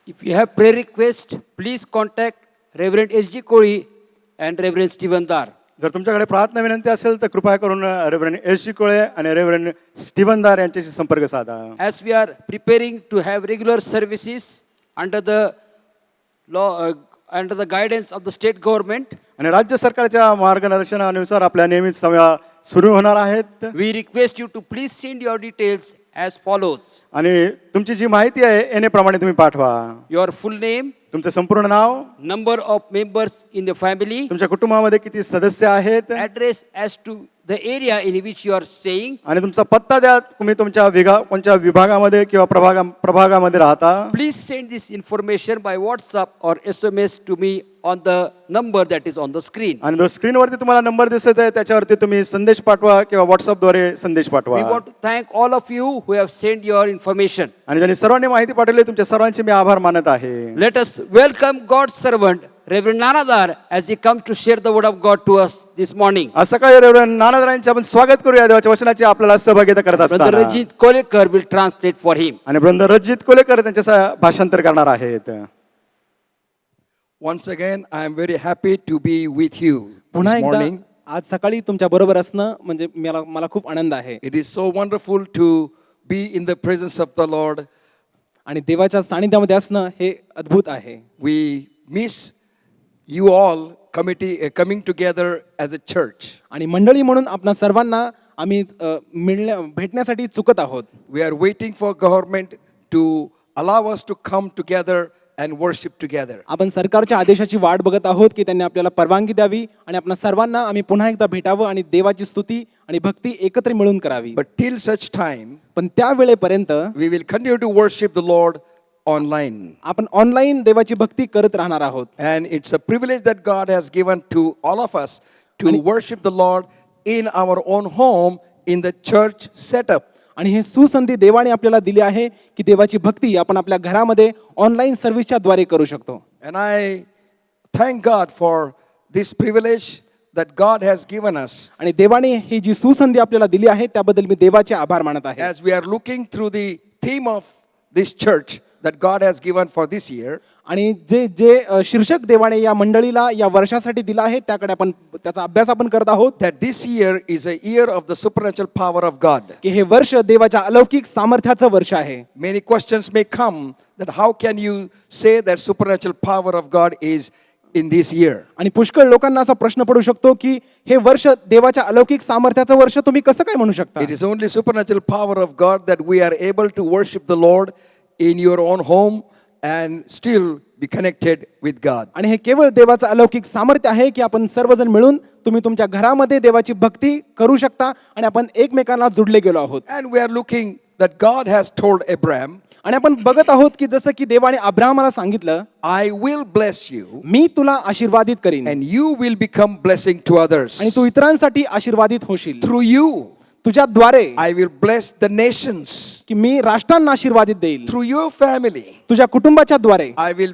If you have prayer request, please contact Reverend S.G. Kori and Reverend Stephen Dar. जर तुमच्याकडे प्रार्थना विनंती असेल तर कृपया करून रेव्हरंड एस.जी. कोळे आणि रेव्हरंड स्टीवन दार यांच्याशी संपर्क साधा. As we are preparing to have regular services under the law, under the guidance of the state government, आणि राज्य सरकारच्या मार्गदर्शनानुसार आपल्या नियमित सभा सुरू होणार आहेत. we request you to please send your details as follows. आणि तुमची जी माहिती आहे येण्याप्रमाणे तुम्ही पाठवा. Your full name, तुमचं संपूर्ण नाव, number of members in the family, तुमच्या कुटुंबामध्ये किती सदस्य आहेत, address as to the area in which you are staying. आणि तुमचा पत्ता द्या. तुम्ही तुमच्या कोणत्या विभागामध्ये किंवा प्रभागामध्ये राहता. Please send this information by WhatsApp or SMS to me on the number that is on the screen. आणि जो स्क्रीनवरती तुम्हाला नंबर दिसत आहे त्याच्यावरती तुम्ही संदेश पाठवा किंवा व्हॉट्सअपद्वारे संदेश पाठवा. We want to thank all of you who have sent your information. आणि ज्यांनी सर्वांनी माहिती पाठवली तुमच्या सर्वांची मी आभार मानत आहे. Let us welcome God's servant, Reverend Nanadar, as he comes to share the word of God to us this morning. आज सकाळी रेव्हरंड नानादारांचे आपण स्वागत करूया देवाच्या वचनाची आपल्याला सहभागिता करत Brother असताना. Rajit Kolekar will translate for him. आणि ब्रदर रजित कोलेकर त्यांच्या भाषांतर करणार आहेत. Once again, I am very happy to be with you पुन्हा this एकदा morning. आज सकाळी तुमच्या बरोबर असणं म्हणजे मला खूप आनंद आहे. It is so wonderful to be in the presence of the Lord. आणि देवाच्या सानिध्यामध्ये असणं हे अद्भुत आहे. We miss you all coming together as a church. आणि मंडळी म्हणून आपणा सर्वांना आम्ही भेटण्यासाठी चुकत आहोत. We are waiting for government to allow us to come together and worship together. आपण सरकारच्या आदेशाची वाट बघत आहोत की त्यांनी आपल्याला परवानगी द्यावी आणि आपणा सर्वांना आम्ही पुन्हा एकदा भेटावं आणि देवाची स्तुती आणि भक्ती एकत्र मिळून करावी. But till such time, पण त्या वेळेपर्यंत we will continue to worship the Lord online. आपण ऑनलाईन देवाची भक्ती करत राहणार आहोत. And it's a privilege that God has given to all of us to worship the Lord in our own home in the church setup. आणि हे सुसंधी देवाने आपल्याला दिली आहे की देवाची भक्ती आपण आपल्या घरामध्ये ऑनलाईन सर्व्हिसच्या द्वारे करू शकतो. And I thank God for this privilege that God has given us. आणि देवाने ही जी सुसंधी आपल्याला दिली आहे त्याबद्दल मी देवाचे आभार मानत आहे. As we are looking through the theme of this church that God has given for this year, आणि जे शीर्षक देवाने या मंडळीला या वर्षासाठी दिला आहे त्याकडे आपण त्याचा अभ्यास आपण करत आहोत. that this year is a year of the supernatural power of God. की हे वर्ष देवाच्या अलौकिक सामर्थ्याचं वर्ष आहे. Many questions may come that how can you say that supernatural power of God is in this year? आणि पुष्कळ लोकांना असा प्रश्न पडू शकतो की हे वर्ष देवाच्या अलौकिक सामर्थ्याचं वर्ष तुम्ही कसं काय म्हणू शकता. It is only supernatural power of God that we are able to worship the Lord in your own home and still be connected with God. आणि हे केवळ देवाचं अलौकिक सामर्थ्य आहे की आपण सर्वजण मिळून तुम्ही तुमच्या घरामध्ये देवाची भक्ती करू शकता आणि आपण एकमेकांना जुडले गेलो आहोत. And we are looking that God has told Abraham, आणि आपण बघत आहोत की जसं की देवाने अब्राहमाला सांगितलं, I will bless you मी तुला आशीर्वादित करीन and you will become blessing to others. आणि तू इतरांसाठी आशीर्वादित होशील. Through you, तुझ्याद्वारे I will bless the nations. की मी राष्ट्रांना आशीर्वादित देईल. Through your family, तुझ्या कुटुंबाच्या द्वारे I will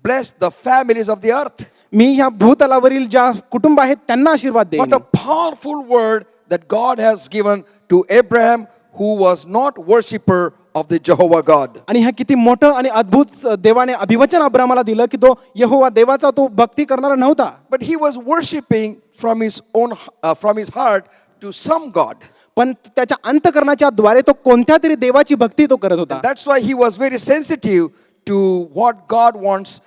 bless the families of the earth. मी ह्या भूतलावरील ज्या कुटुंब आहेत त्यांना आशीर्वाद What देईन. a powerful word that God has given to Abraham, who was not worshipper of the Jehovah God. आणि ह्या किती मोठं आणि अद्भुत देवाने अभिवचन अब्राहमाला दिलं की तो यहोवा देवाचा तो भक्ती करणारा नव्हता. But he was worshiping from his heart to some God. पण त्याच्या अंतकरणाच्या द्वारे तो कोणत्या तरी देवाची भक्ती तो करत होता. That's why he was very sensitive to what God wants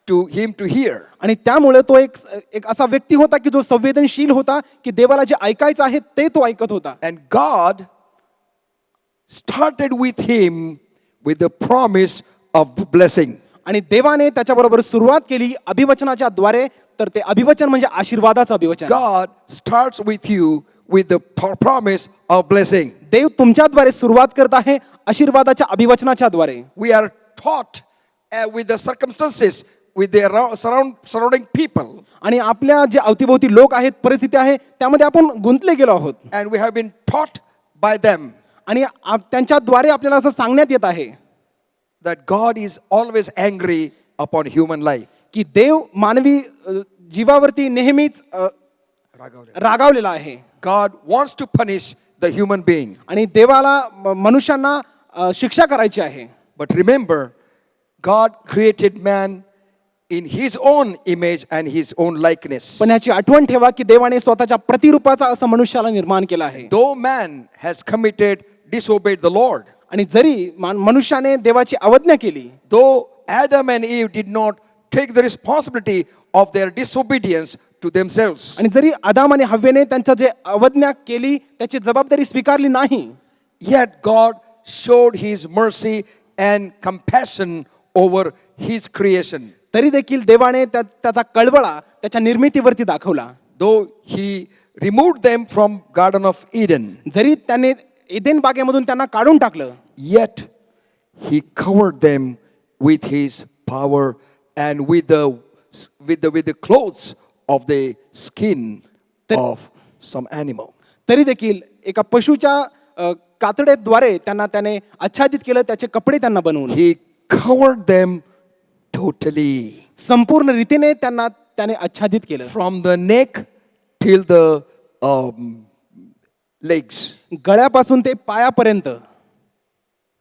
to him to hear. आणि त्यामुळे तो एक असा व्यक्ती होता की जो संवेदनशील होता की देवाला जे ऐकायचं आहे ते तो ऐकत होता. And God started with him with the promise of blessing. आणि देवाने त्याच्याबरोबर सुरुवात केली अभिवचनाच्या द्वारे. तर ते अभिवचन म्हणजे आशीर्वादाचं अभिवचन. God starts with you with the promise of blessing. देव तुमच्याद्वारे सुरुवात करत आहे आशीर्वादाच्या अभिवचनाच्या द्वारे. We are taught with the circumstances, with the surrounding people. आणि आपल्या जे अवतीभोवती लोक आहेत परिस्थिती आहे त्यामध्ये आपण गुंतले गेलो आहोत. And we have been taught by them आणि त्यांच्याद्वारे आपल्याला असं सांगण्यात येत आहे that God is always angry upon human life. की देव मानवी जीवावरती नेहमीच रागावलेला आहे. God wants to punish the human being. आणि देवाला मनुष्यांना शिक्षा करायची आहे. But remember God created man in his own image and his own likeness. पण याची आठवण ठेवा की देवाने स्वतःच्या प्रतिरूपाचा असं मनुष्याला निर्माण केलं आहे. Though man has committed, disobeyed the Lord, आणि जरी मनुष्याने देवाची अवज्ञा केली, though Adam and Eve did not take the responsibility of their disobedience to themselves, आणि जरी आदाम आणि हव्वेने त्यांचं जे अवज्ञा केली त्याची जबाबदारी स्वीकारली नाही, yet God showed his mercy and compassion over his creation. तरी देखील देवाने त्याचा कळवळा त्याच्या निर्मितीवरती दाखवला. Though he removed them from Garden of Eden, जरी त्याने एदेन बागेमधून त्यांना काढून टाकलं, yet he covered them with his power and with the clothes of the skin of some animal. तरी देखील एका पशुच्या कातडेद्वारे त्याने आच्छादित केलं, त्याचे कपडे त्यांना बनवून. He covered them totally, संपूर्ण रीतीने त्याने आच्छादित केलं, from the neck till the legs. गळ्यापासून ते पायापर्यंत.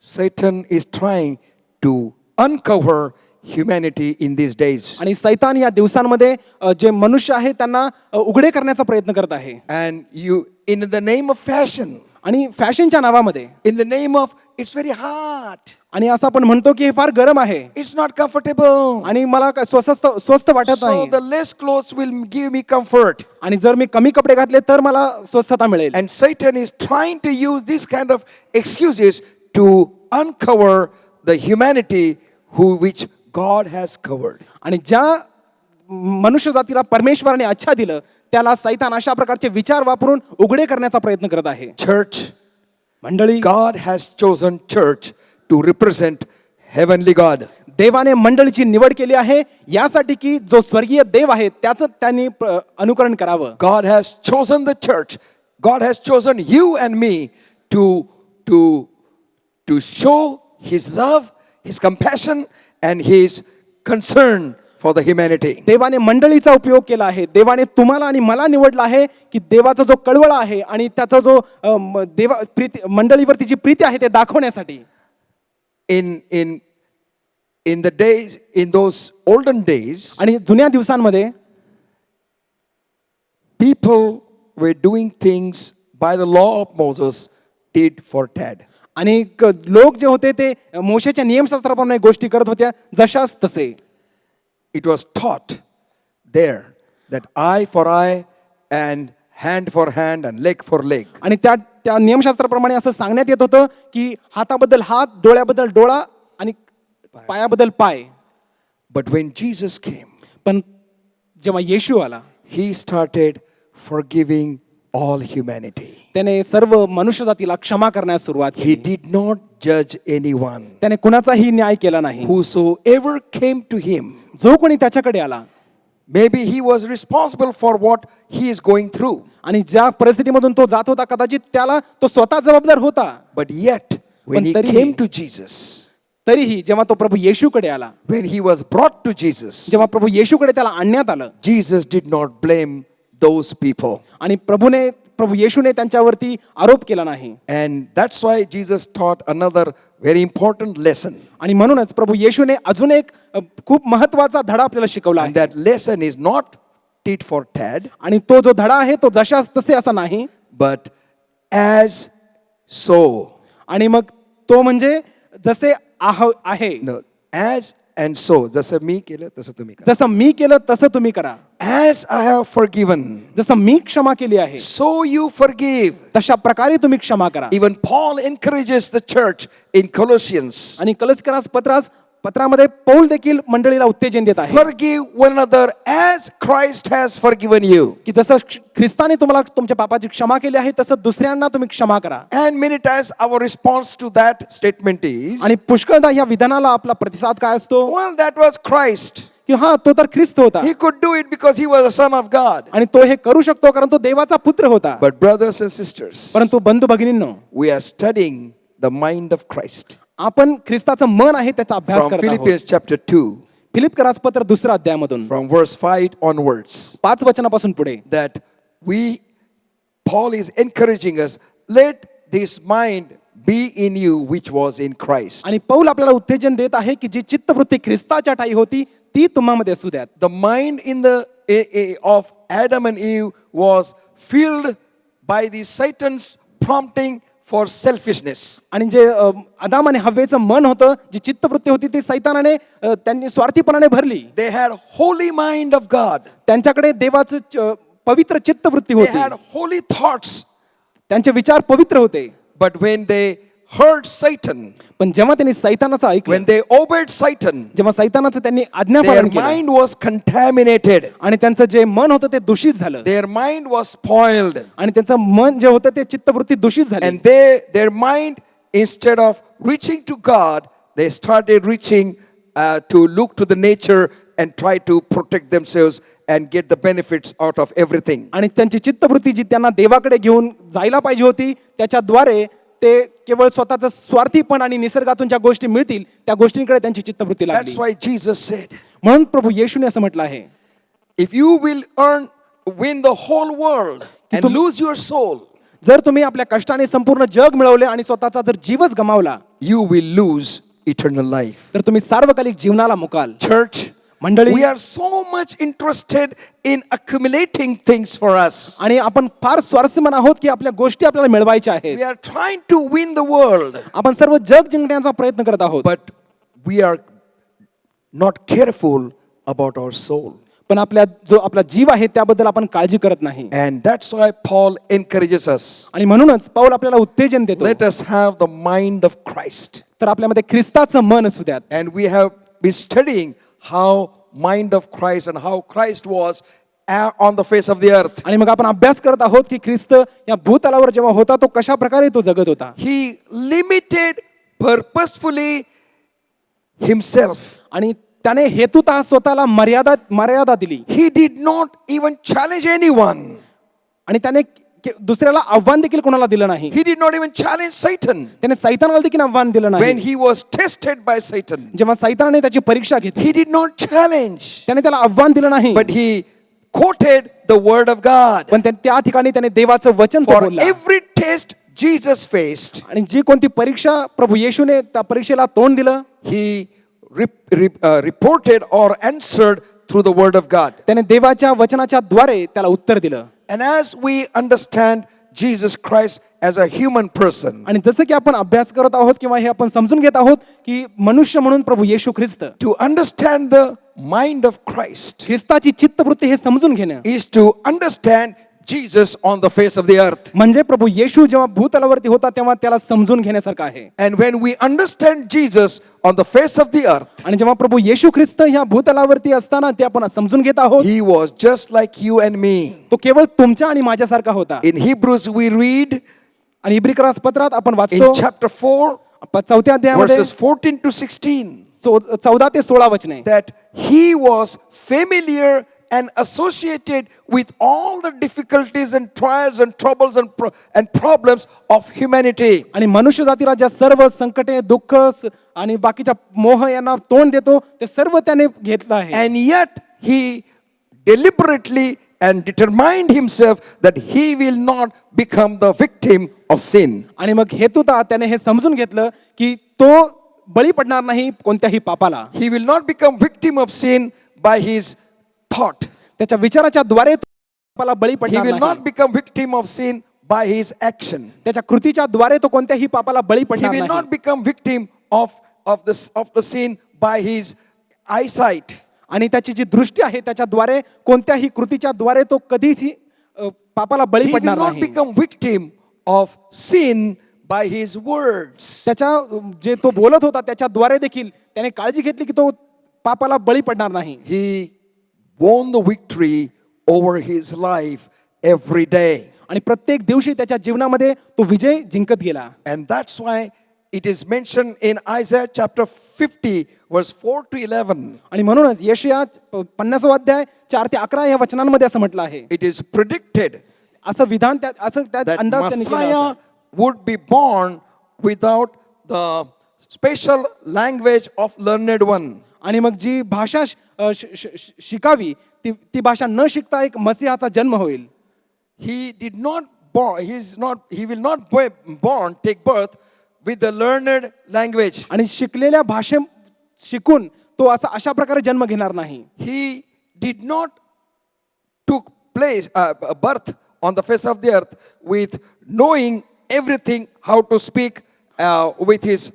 Satan is trying to uncover humanity in these days. आणि सैतान या दिवसांमध्ये जे मनुष्य आहे त्यांना उघडे करण्याचा प्रयत्न करत आहे. And you, in the name of fashion, आणि फॅशनच्या नावामध्ये, in the name of it's very hot, आणि असं आपण म्हणतो की हे फार गरम आहे it's not comfortable, आणि मला काय स्वस्त वाटत so नाही, the less clothes will give me comfort. आणि जर मी कमी कपडे घातले तर मला स्वस्थता मिळेल. And Satan is trying to use these kind of excuses to uncover the humanity which God has covered. आणि ज्या मनुष्य जातीला परमेश्वराने अच्छा दिलं त्याला सैतान अशा प्रकारचे विचार वापरून उघडे करण्याचा प्रयत्न करत आहे. Church, मंडळी, God has chosen church to represent heavenly God. देवाने मंडळीची निवड केली आहे यासाठी की जो स्वर्गीय देव आहे त्याचं त्यांनी अनुकरण करावं. God has chosen the church. God has chosen you and me to show his love, his compassion and his concern for the humanity. देवाने मंडळीचा उपयोग केला आहे. देवाने तुम्हाला आणि मला निवडलं आहे की देवाचा जो कळवळा आहे आणि त्याचा जो देवा प्रीती मंडळीवरती जी प्रीती आहे ते दाखवण्यासाठी. In the days, in those olden days, आणि जुन्या दिवसांमध्ये people were doing things by the law of Moses tit for tat. आणि लोक जे होते ते मोशेच्या नियमशास्त्राप्रमाणे गोष्टी करत होत्या जशाच तसे. It was taught there that eye for eye and hand for hand and leg for leg. आणि त्या नियमशास्त्राप्रमाणे असं सांगण्यात येत होतं की हाताबद्दल हात, डोळ्याबद्दल डोळा आणि पायाबद्दल पाय. But when Jesus came, पण जेव्हा येशू आला he started forgiving all humanity. त्याने सर्व मनुष्य जातीला क्षमा करण्यास सुरुवात He केली. did not judge anyone. त्याने कुणाचाही न्याय केला नाही. Whosoever came to him, जो कोणी त्याच्याकडे आला, maybe he was responsible for what he is going through. आणि ज्या परिस्थितीमधून तो जात होता कदाचित त्याला तो स्वतः जबाबदार होता. But yet, when पण he तरीही- came to Jesus, तरीही जेव्हा तो प्रभू येशूकडे आला, when he was brought to Jesus, जेव्हा प्रभू येशूकडे त्याला आणण्यात आलं, Jesus did not blame those people. आणि प्रभू येशूने त्यांच्यावरती आरोप केला नाही. And that's why Jesus taught another very important lesson. आणि म्हणूनच प्रभू येशूने अजून एक खूप महत्वाचा धडा आपल्याला शिकवला And आहे. that lesson is not tit for tat, आणि तो जो धडा आहे तो जशाच तसे असा नाही, but as so. आणि मग तो म्हणजे जसे आहे, No, as and so. जसं मी केलं तसं तुम्ही करा. जसं मी केलं तसं तुम्ही करा. As I have forgiven, जसं मी क्षमा केली आहे so you forgive. तशा प्रकारे तुम्ही क्षमा करा. Even Paul encourages the church in Colossians. आणि कलस्करास पत्रामध्ये पौल देखील मंडळीला उत्तेजन देत आहे Forgive one another as Christ has forgiven you. की जसं ख्रिस्ताने तुम्हाला तुमच्या पापाची क्षमा केली आहे तसं दुसऱ्यांना तुम्ही क्षमा करा. And many times our response to that statement is, आणि पुष्कळदा या विधानाला आपला प्रतिसाद काय असतो well, that was Christ. की हा तो तर ख्रिस्त होता He could do it because he was a son of God. आणि तो हे करू शकतो कारण तो देवाचा पुत्र होता. But brothers and sisters, परंतु बंधू भगिनींनो, we are studying the mind of Christ आपण ख्रिस्ताचं मन आहे त्याचा अभ्यास from करत Philippians आहोत. chapter 2, फिलिप्पीकरास पत्र 2 अध्यायामधून from verse 5 onwards, 5 वचनापासून पुढे. that Paul is encouraging us, let this mind be in you which was in Christ. आणि पौल आपल्याला उत्तेजन देत आहे की जी चित्तवृत्ती ख्रिस्ताच्या ठाई होती ती तुम्हामध्ये असू द्यात. The mind in of Adam and Eve was filled by the Satan's prompting for selfishness. आणि जे आदाम आणि हव्वेचं मन होतं, जी चित्तवृत्ती होती ती सैतानाने त्यांनी स्वार्थीपणाने भरली. They had holy mind of God. त्यांच्याकडे देवाचं पवित्र चित्तवृत्ती They होती. had holy thoughts. त्यांचे विचार पवित्र होते. But when they heard Satan, पण जेव्हा त्यांनी सैतानाचं ऐकलं, when they obeyed Satan, जेव्हा सैतानाचं त्यांनी their आज्ञापालन केलं mind was contaminated. आणि त्यांचं जे मन होतं ते दूषित झालं Their mind was spoiled. आणि त्यांचं मन जे होतं ते चित्तवृत्ती दूषित झाली. And their mind, instead of reaching to God, they started reaching to look to the nature and try to protect themselves and get the benefits out of everything. आणि त्यांची चित्तवृत्ती जी त्यांना देवाकडे घेऊन जायला पाहिजे होती त्याच्याद्वारे ते केवळ स्वतःचं स्वार्थीपण आणि निसर्गातून ज्या गोष्टी मिळतील त्या गोष्टींकडे त्यांची चित्तवृत्ती लागली. That's why Jesus said, म्हणून प्रभू येशूने असं म्हटलं आहे, if you will win the whole world and lose your soul, जर तुम्ही आपल्या कष्टाने संपूर्ण जग मिळवले आणि स्वतःचा जर जीवच गमावला you will lose eternal life. तर तुम्ही सार्वकालिक जीवनाला मुकाल. Church, मंडळी, we are so much interested in accumulating things for us. आणि आपण फार स्वार्थीमान आहोत की आपल्या गोष्टी आपल्याला मिळवायच्या आहेत. We are trying to win the world, आपण सर्व जग जिंकण्याचा प्रयत्न करत आहोत, but we are not careful about our soul. पण आपला जीव आहे त्याबद्दल आपण काळजी करत नाही. And that's why Paul encourages us. आणि म्हणूनच पौल आपल्याला उत्तेजन देतो, Let us have the mind of Christ. तर आपल्यामध्ये ख्रिस्ताचं मन असू द्यात. And we have been studying how mind of Christ and how Christ was on the face of the earth. आणि मग आपण अभ्यास करत आहोत की ख्रिस्त या भूतलावर जेव्हा होता तो कशा प्रकारे तो जगत होता. He limited purposefully himself. आणि त्याने हेतुतः स्वतःला मर्यादा दिली. He did not even challenge anyone. आणि त्याने दुसऱ्याला आव्हान देखील कोणाला दिलं नाही. He did not even challenge Satan. त्याने सैतानाला देखील आव्हान दिलं When नाही. he was tested by Satan, जेव्हा सैतानाने त्याची परीक्षा घेतली he did not challenge, त्याने त्याला आव्हान दिलं नाही, but he quoted the word of God. पण त्या ठिकाणी त्याने देवाचं वचन तो For बोलला. every test Jesus faced, आणि जी कोणती परीक्षा प्रभू येशूने त्या परीक्षेला तोंड दिलं he reported or answered through the word of God. त्याने देवाच्या वचनाच्या द्वारे त्याला उत्तर दिलं. And as we understand Jesus Christ as a human person, आणि जसं की आपण अभ्यास करत आहोत किंवा हे आपण समजून घेत आहोत की मनुष्य म्हणून प्रभू येशू ख्रिस्त, to understand the mind of Christ ख्रिस्ताची चित्तवृत्ती हे समजून घेणं is to understand Jesus on the face of the earth. म्हणजे प्रभू येशू जेव्हा भूतलावरती होता तेव्हा त्याला समजून घेण्यासारखं आहे. And when we understand Jesus on the face of the earth, आणि जेव्हा प्रभू येशू ख्रिस्त ह्या भूतलावरती असताना ते आपण समजून घेत आहोत, he was just like you and me. तो केवळ तुमच्या आणि माझ्यासारखा होता. In Hebrews we read आणि इब्रिकरास पत्रात आपण in वाचतो chapter 4 चौथ्या अध्यायामध्ये verses 14 to 16 14 ते 16 वचने, that he was familiar and associated with all the difficulties and trials and troubles and problems of humanity. आणि मनुष्य जातीला ज्या सर्व संकटे, दुःख आणि बाकीच्या मोह यांना तोंड देतो ते सर्व त्याने घेतलं आहे. And yet he deliberately and determined himself that he will not become the victim of sin. आणि मग हेतुतः त्याने हे समजून घेतलं की तो बळी पडणार नाही कोणत्याही पापाला. He will not become victim of sin by his thought. त्याच्या विचाराच्या द्वारे तो पापाला बळी He पडणार will not नाही. become victim of sin by his action. त्याच्या कृतीच्या द्वारे तो कोणत्याही पापाला बळी He पडणार will नाही. not become victim of the sin by his eyesight. आणि त्याची जी दृष्टी आहे त्याच्याद्वारे कोणत्याही कृतीच्या द्वारे तो कधीच पापाला बळी He will पडणार not नाही. become victim of sin by his words. त्याच्या जे तो बोलत होता त्याच्याद्वारे देखील त्याने काळजी घेतली की तो पापाला बळी पडणार नाही. He won the victory over his life every day. आणि प्रत्येक दिवशी त्याच्या जीवनामध्ये तो विजय जिंकत गेला. And that's why it is mentioned in Isaiah chapter 50 verse 4 to 11. आणि म्हणूनच यशाया 50 अध्याय 4 ते 11 या वचनांमध्ये असं म्हटलं आहे, It is predicted असं विधान त्यात that अंदाज त्यांनी केला Messiah असा. would be born without the special language of learned one. आणि मग जी भाषा शिकावी ती भाषा न शिकता एक मसीहाचा जन्म होईल. He will not take birth with the learned language. आणि शिकलेल्या भाषे शिकून तो अशा प्रकारे जन्म घेणार नाही. He did not took place birth on the face of the earth with knowing everything how to speak with his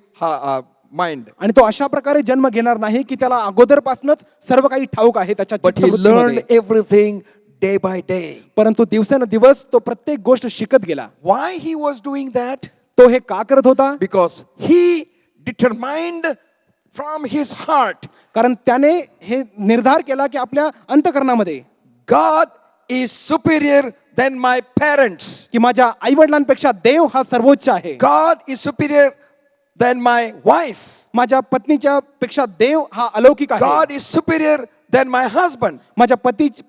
mind. आणि तो अशा प्रकारे जन्म घेणार नाही की त्याला अगोदरपासूनच सर्व काही ठाऊक आहे त्याच्या But he चित्तवृत्तीमध्ये. learned everything day by day. परंतु दिवसेंदिवस तो प्रत्येक गोष्ट शिकत गेला. Why he was doing that? तो हे का करत होता? Because he determined from his heart, कारण त्याने हे निर्धार केला की आपल्या अंतःकरणामध्ये God is superior than my parents. की माझ्या आई वडिलांपेक्षा देव हा सर्वोच्च आहे. God is superior than my wife. माझ्या पत्नीच्या पेक्षा देव हा अलौकिक आहे. God is superior than my husband. माझ्या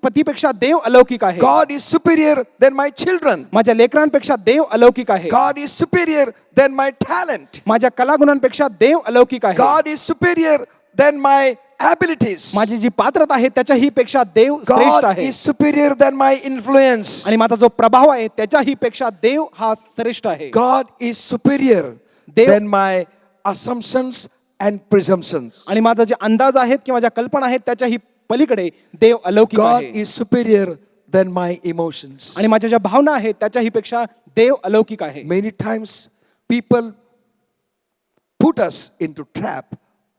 पतीपेक्षा देव अलौकिक आहे. God is superior than my children. माझ्या लेकरांपेक्षा देव अलौकिक आहे. God is superior than my talent. माझ्या कलागुणांपेक्षा देव अलौकिक आहे. God is superior than my abilities. माझी जी पात्रता आहे त्याच्याही पेक्षा देव श्रेष्ठ God आहे. is superior than my influence. आणि माझा जो प्रभाव आहे त्याच्याही पेक्षा देव हा श्रेष्ठ आहे. God is superior Dev- than my assumptions and presumptions. आणि माझा जे अंदाज आहेत किंवा ज्या कल्पना आहेत त्याच्याही पलीकडे देव अलौकिक God आहे. is superior than my emotions. आणि माझ्या ज्या भावना आहेत त्याच्याही पेक्षा देव अलौकिक आहे. Many times people put us into trap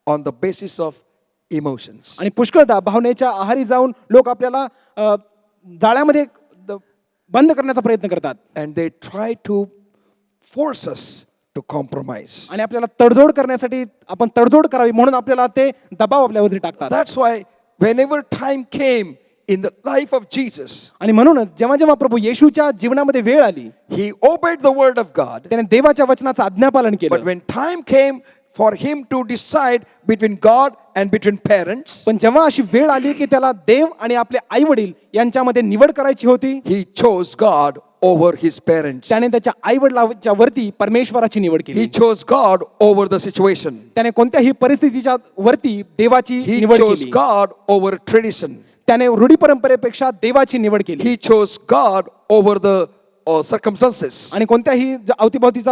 on the basis of emotions. आणि पुष्कळदा भावनेच्या आहारी जाऊन लोक आपल्याला जाळ्यामध्ये बंद करण्याचा प्रयत्न करतात. And they try to force us to compromise. आणि आपल्याला तडजोड करण्यासाठी आपण तडजोड करावी म्हणून आपल्याला ते दबाव आपल्यावरती टाकतात. That's why whenever time came in the life of Jesus, आणि म्हणूनच जेव्हा जेव्हा प्रभू येशूच्या जीवनामध्ये वेळ आली he obeyed the word of God. त्याने देवाच्या वचनाचं आज्ञापालन But केलं. when time came for him to decide between God and between parents, पण जेव्हा अशी वेळ आली की त्याला देव आणि आपले आई वडील यांच्यामध्ये निवड करायची होती he chose God over his parents. त्याने त्याच्या आई वडिलांच्या वरती परमेश्वराची निवड He केली. chose God over the situation. त्याने कोणत्याही परिस्थितीच्या वरती देवाची He निवड chose केली. God over tradition. त्याने रूढी परंपरेपेक्षा देवाची निवड केली. He chose God over the circumstances. आणि कोणत्याही अवतीभोवतीचा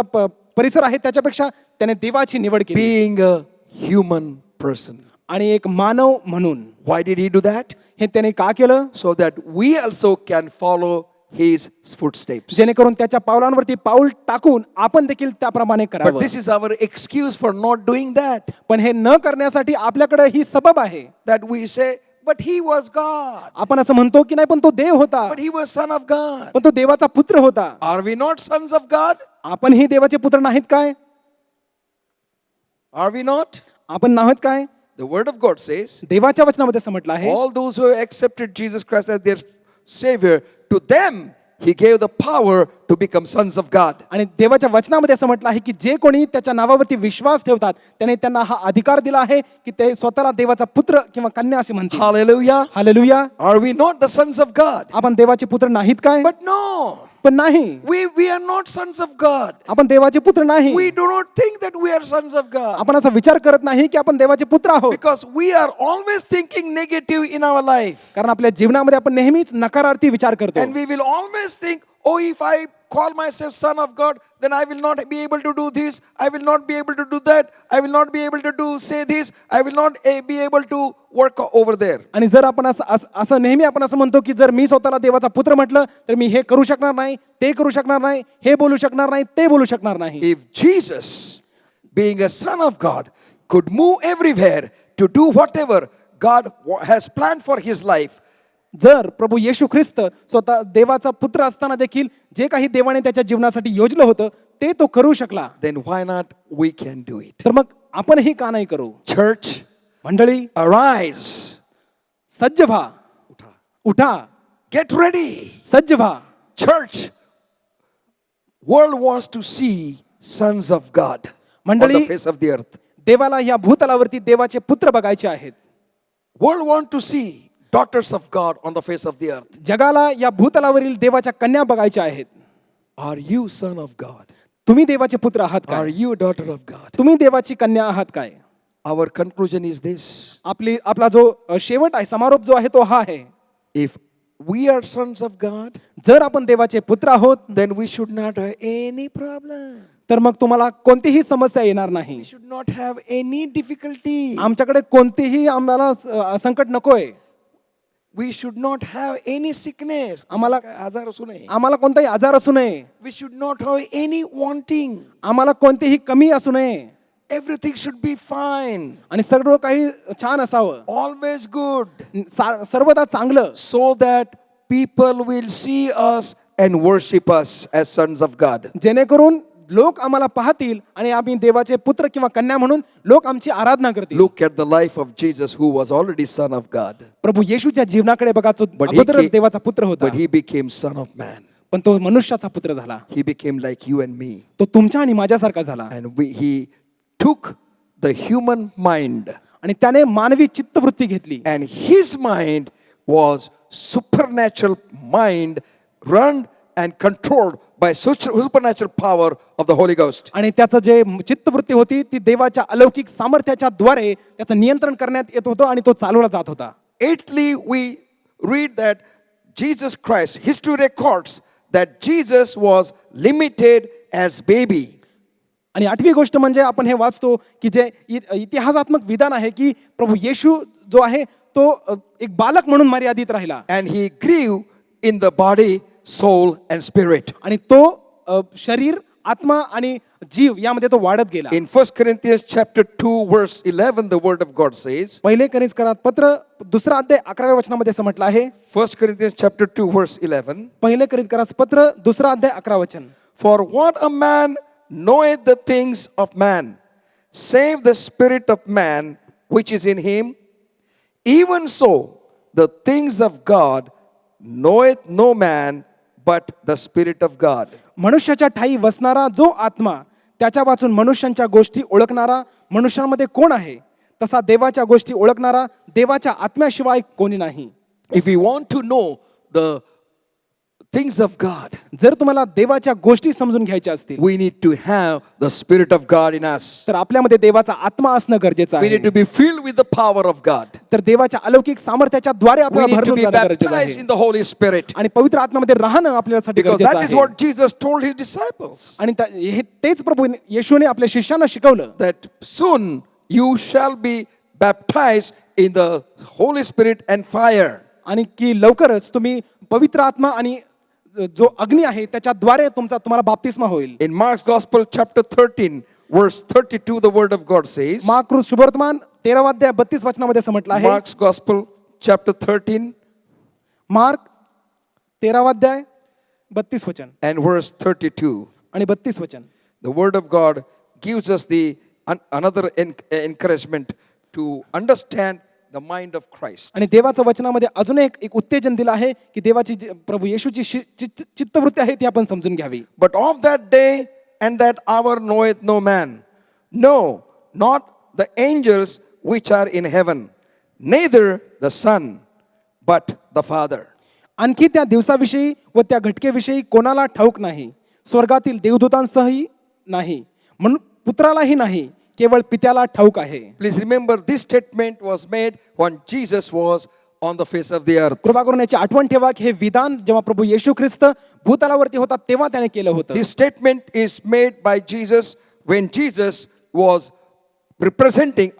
परिसर आहे त्याच्यापेक्षा त्याने देवाची निवड केली. Being a human person. आणि एक मानव म्हणून Why did he do that? हे त्याने का केलं? So that we also can follow his footsteps. जेणेकरून त्याच्या पावलांवरती पाऊल टाकून आपण देखील त्याप्रमाणे But करावं. this is our excuse for not doing that. पण हे न करण्यासाठी आपल्याकडे ही सबब आहे. That we say, but he was God. आपण असं म्हणतो की नाही पण तो देव होता, But he was son of God. पण तो देवाचा पुत्र होता. Are we not sons of God? आपण ही देवाचे पुत्र नाहीत काय? Are we not? आपण नाहीत काय? The word of God says, देवाच्या वचनामध्ये असं म्हटलं आहे all those who have accepted Jesus Christ as their Savior, to them he gave the power to become sons of God. आणि देवाच्या वचनामध्ये असं म्हटलं आहे की जे कोणी त्याच्या नावावरती विश्वास ठेवतात त्याने त्यांना हा अधिकार दिला आहे की ते स्वतःला देवाचा पुत्र किंवा कन्या असे म्हणतील. Hallelujah. Hallelujah. Are we not the sons of God? आपण देवाचे पुत्र नाहीत काय? But no, पण नाही, we are not sons of God. आपण देवाचे पुत्र नाही. We do not think that we are sons of God. आपण असा विचार करत नाही की आपण देवाचे पुत्र आहोत. Because we are always thinking negative in our life. कारण आपल्या जीवनामध्ये आपण नेहमीच नकारार्थी विचार करतो. And we will always think, oh, if I call myself son of God, then I will not be able to do this, I will not be able to do that, I will not be able to say this, I will not be able to work over there. आणि जर आपण असं नेहमी आपण असं म्हणतो की जर मी स्वतःला देवाचा पुत्र म्हटलं तर मी हे करू शकणार नाही, ते करू शकणार नाही, हे बोलू शकणार नाही, ते बोलू शकणार नाही. If Jesus, being a son of God, could move everywhere to do whatever God has planned for his life, जर प्रभू येशू ख्रिस्त स्वतः देवाचा पुत्र असताना देखील जे काही देवाने त्याच्या जीवनासाठी योजलं होतं ते तो करू शकला, then why not we can do it? तर मग आपणही का नाही करू? Church, मंडळी, arise, सज्ज व्हा, उठा, get ready. सज्ज व्हा. Church, world wants to see sons of God on मंडळी, the face of the earth. देवाला या भूतलावरती देवाचे पुत्र बघायचे आहेत. World want to see daughters of God on the face of the earth. जगाला या भूतलावरील देवाच्या कन्या बघायच्या आहेत. Are you son of God? तुम्ही देवाचे पुत्र आहात Are काय? you a daughter of God? तुम्ही देवाची कन्या आहात काय? Our conclusion is this. आपला जो शेवट आहे, समारोप जो आहे तो हा आहे. If we are sons of God, जर आपण देवाचे पुत्र आहोत then we should not have any problem. तर मग तुम्हाला कोणतीही समस्या येणार नाही. We should not have any difficulty. आमच्याकडे कोणतीही आम्हाला संकट नकोय. We should not have any sickness. आम्हाला आजार असू नये. आम्हाला कोणताही आजार असू नये. We should not have any wanting. आम्हाला कोणतीही कमी असू नये. Everything should be fine. आणि सर्व काही छान असावं. Always good. सर्वदा चांगलं. So that people will see us and worship us as sons of God. जेणेकरून लोक आम्हाला पाहतील आणि आम्ही देवाचे पुत्र किंवा कन्या म्हणून लोक आमची आराधना करतील. Look at the life of Jesus, who was already son of God. प्रभू येशूच्या जीवनाकडे बघा, तो But he अगोदरच came- देवाचा पुत्र होता, But he became son of man. पण तो मनुष्याचा पुत्र झाला. He became like you and me. तो तुमच्या आणि माझ्यासारखा झाला. And he took the human mind. आणि त्याने मानवी चित्तवृत्ती घेतली. And his mind was supernatural mind run and controlled by supernatural power of the Holy Ghost. आणि त्याचं जे चित्तवृत्ती होती ती देवाच्या अलौकिक सामर्थ्याच्या द्वारे त्याचं नियंत्रण करण्यात येत होतं आणि तो चालवला जात होता. Eighthly, we read that Jesus Christ, history records that Jesus was limited as baby. आणि आठवी गोष्ट म्हणजे आपण हे वाचतो की जे इतिहासात्मक विधान आहे की प्रभू येशू जो आहे तो एक बालक म्हणून मर्यादित राहिला. And he grew in the body, soul and spirit. आणि तो शरीर, आत्मा आणि जीव यामध्ये तो वाढत गेला. In 1 Corinthians chapter 2 verse 11 the word of God says, पहिले कोरिन्थीकरात पत्र 2 अध्याय 11व्या वचनामध्ये असं म्हटलं आहे. 1 Corinthians chapter 2 verse 11, पहिले कोरिन्थीकरात पत्र 2 अध्याय 11 वचन. for what a man knoweth the things of man, save the spirit of man which is in him, even so the things of God knoweth no man but the spirit of God. मनुष्याच्या ठाई वसणारा जो आत्मा त्याच्या वाचून मनुष्यांच्या गोष्टी ओळखणारा मनुष्यांमध्ये कोण आहे, तसा देवाच्या गोष्टी ओळखणारा देवाच्या आत्म्याशिवाय कोणी नाही. If we want to know the things of God, जर तुम्हाला देवाच्या गोष्टी समजून घ्यायच्या असतील we need to have the spirit of God in us. तर आपल्यामध्ये देवाचा आत्मा असणं गरजेचं We need आहे. to be filled with the power of God. तर देवाच्या अलौकिक सामर्थ्याच्या द्वारे We आपल्याला need to भरून be जाणं गरजेचं baptized आहे. in the Holy Spirit. आणि पवित्र आत्म्यामध्ये राहणं आपल्यासाठी Because गरजेचं that is आहे. what Jesus told his disciples. आणि तेच प्रभू येशूने आपल्या शिष्यांना शिकवलं That soon you shall be baptized in the Holy Spirit and fire. आणि की लवकरच तुम्ही पवित्र आत्मा आणि जो अग्नी आहे त्याच्याद्वारे तुम्हाला बाप्तिस्मा होईल. In Mark's Gospel chapter 13 verse 32 the word of God says, Mark शुभवर्तमान 13 अध्याय 32 वचनामध्ये असं म्हटलं आहे. Mark's Gospel chapter 13 मार्क 13 अध्याय 32 वचन and verse 32. आणि 32 वचन. The word of God gives us the another encouragement to understand the mind of Christ. आणि देवाच्या वचनामध्ये अजून एक उत्तेजन दिलं आहे की देवाची प्रभू येशूची चित्तवृत्ती आहे ती आपण समजून घ्यावी. But of that day and that hour knoweth no man, no, not the angels which are in heaven, neither the Son, but the Father. आणखी त्या दिवसाविषयी व त्या घटकेविषयी कोणाला ठाऊक नाही, स्वर्गातील देवदूतांसही नाही, म्हणून पुत्रालाही नाही, केवळ पित्याला ठाऊक आहे. Please remember this statement was made when Jesus was on the face of the earth. कृपा करून याची आठवण ठेवा की हे विधान जेव्हा प्रभू येशू ख्रिस्त भूतलावरती होता तेव्हा त्याने केलं होतं. This statement is made by Jesus when Jesus was representing,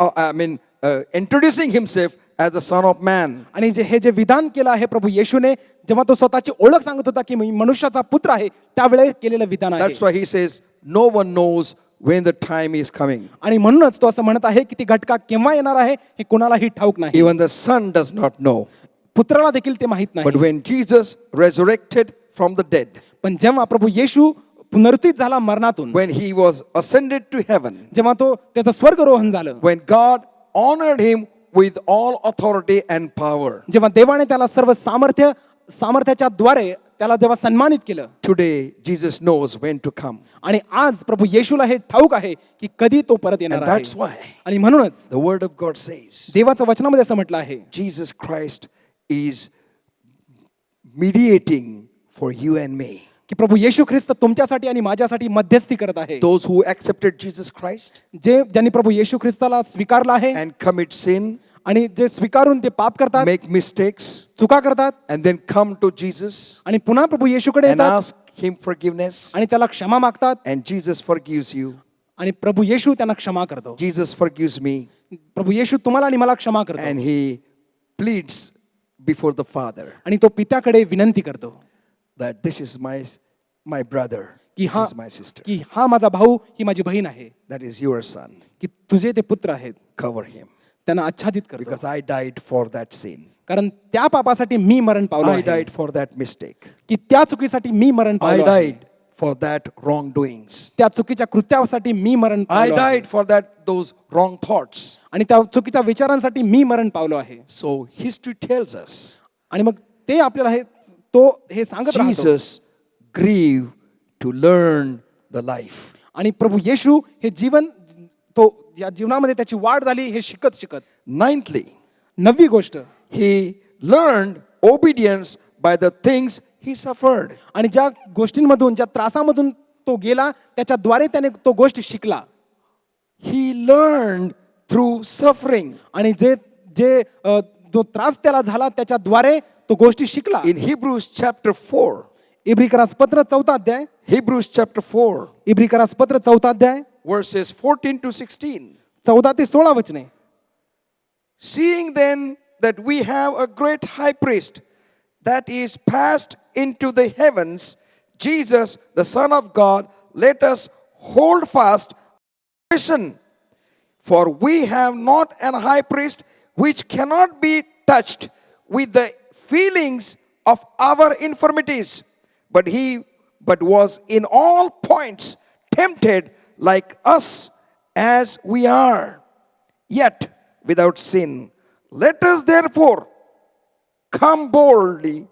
introducing himself as the Son of Man. आणि हे जे विधान केलं आहे प्रभू येशूने जेव्हा तो स्वतःची ओळख सांगत होता की मी मनुष्याचा पुत्र आहे त्यावेळेस केलेलं विधान आहे. That's why he says, no one knows when the time is coming. आणि म्हणूनच तो असं म्हणत आहे की ती घटका केव्हा येणार आहे हे कोणालाही ठाऊक नाही. Even the Son does not know. पुत्राला देखील ते माहित But नाही. when Jesus resurrected from the dead, पण जेव्हा प्रभू येशू पुनरुत्थित झाला मरणातून, when he was ascended to heaven, जेव्हा तो त्याचं स्वर्गरोहण झालं, when God honored him with all authority and power, जेव्हा देवाने त्याला सर्व सामर्थ्याच्या द्वारे त्याला देवा सन्मानित केलं, today Jesus knows when to come. आणि आज प्रभू येशूला हे ठाऊक आहे की कधी तो परत येणार And आहे. that's why आणि म्हणूनच the word of God says, देवाच्या वचनामध्ये असं म्हटलं आहे, Jesus Christ is mediating for you and me. की प्रभू येशू ख्रिस्त तुमच्यासाठी आणि माझ्यासाठी मध्यस्थी करत आहे. Those who accepted Jesus Christ ज्यांनी प्रभू येशू ख्रिस्ताला स्वीकारलं आहे and commit sin, आणि जे स्वीकारून ते पाप करतात, make mistakes, चुका करतात and then come to Jesus आणि पुन्हा प्रभू येशूकडे and येतात ask Him forgiveness, आणि त्याला क्षमा मागतात and Jesus forgives you. आणि प्रभू येशू त्यांना क्षमा करतो. Jesus forgives me, प्रभू येशू तुम्हाला आणि मला क्षमा करतो and He pleads before the Father आणि तो पित्याकडे विनंती करतो that this is my brother, की this हा is my sister, की हा माझा भाऊ, ही माझी बहीण आहे, that is your son. की तुझे ते पुत्र आहेत, Cover him त्यांना आच्छादित करतो. because I died for that sin. कारण त्या पापासाठी मी मरण पावलो I आहे, died for that mistake. की त्या चुकीसाठी मी मरण I पावलो आहे, died for that wrongdoings. त्या चुकीच्या कृत्यासाठी मी मरण I पावलो आहे, died for those wrong thoughts. आणि त्या चुकीच्या विचारांसाठी मी मरण पावलो आहे. So history tells us आणि मग ते आपल्याला हे सांगत राहतो. Jesus grieved to learn the life. आणि प्रभू येशू हे जीवन, तो या जीवनामध्ये त्याची वाढ झाली हे शिकत शिकत. Ninthly, 9वी गोष्ट, he learned obedience by the things he suffered. आणि ज्या गोष्टींमधून, ज्या त्रासामधून तो गेला, त्याच्याद्वारे त्याने तो गोष्ट शिकला. He learned through suffering. आणि जे जे जो त्रास त्याला झाला त्याच्याद्वारे तो गोष्टी शिकला. In Hebrews chapter 4, इब्रिकरास पत्र 4 अध्याय, Hebrews chapter 4, इब्रिकरास पत्र 4 अध्याय verses 14 to 16. 14 ते 16 वचने. Seeing then that we have a great high priest that is passed into the heavens, Jesus, the Son of God, let us hold fast our confession. For we have not an high priest which cannot be touched with the feelings of our infirmities, but was in all points tempted like us as we are, yet without sin. Let us therefore come boldly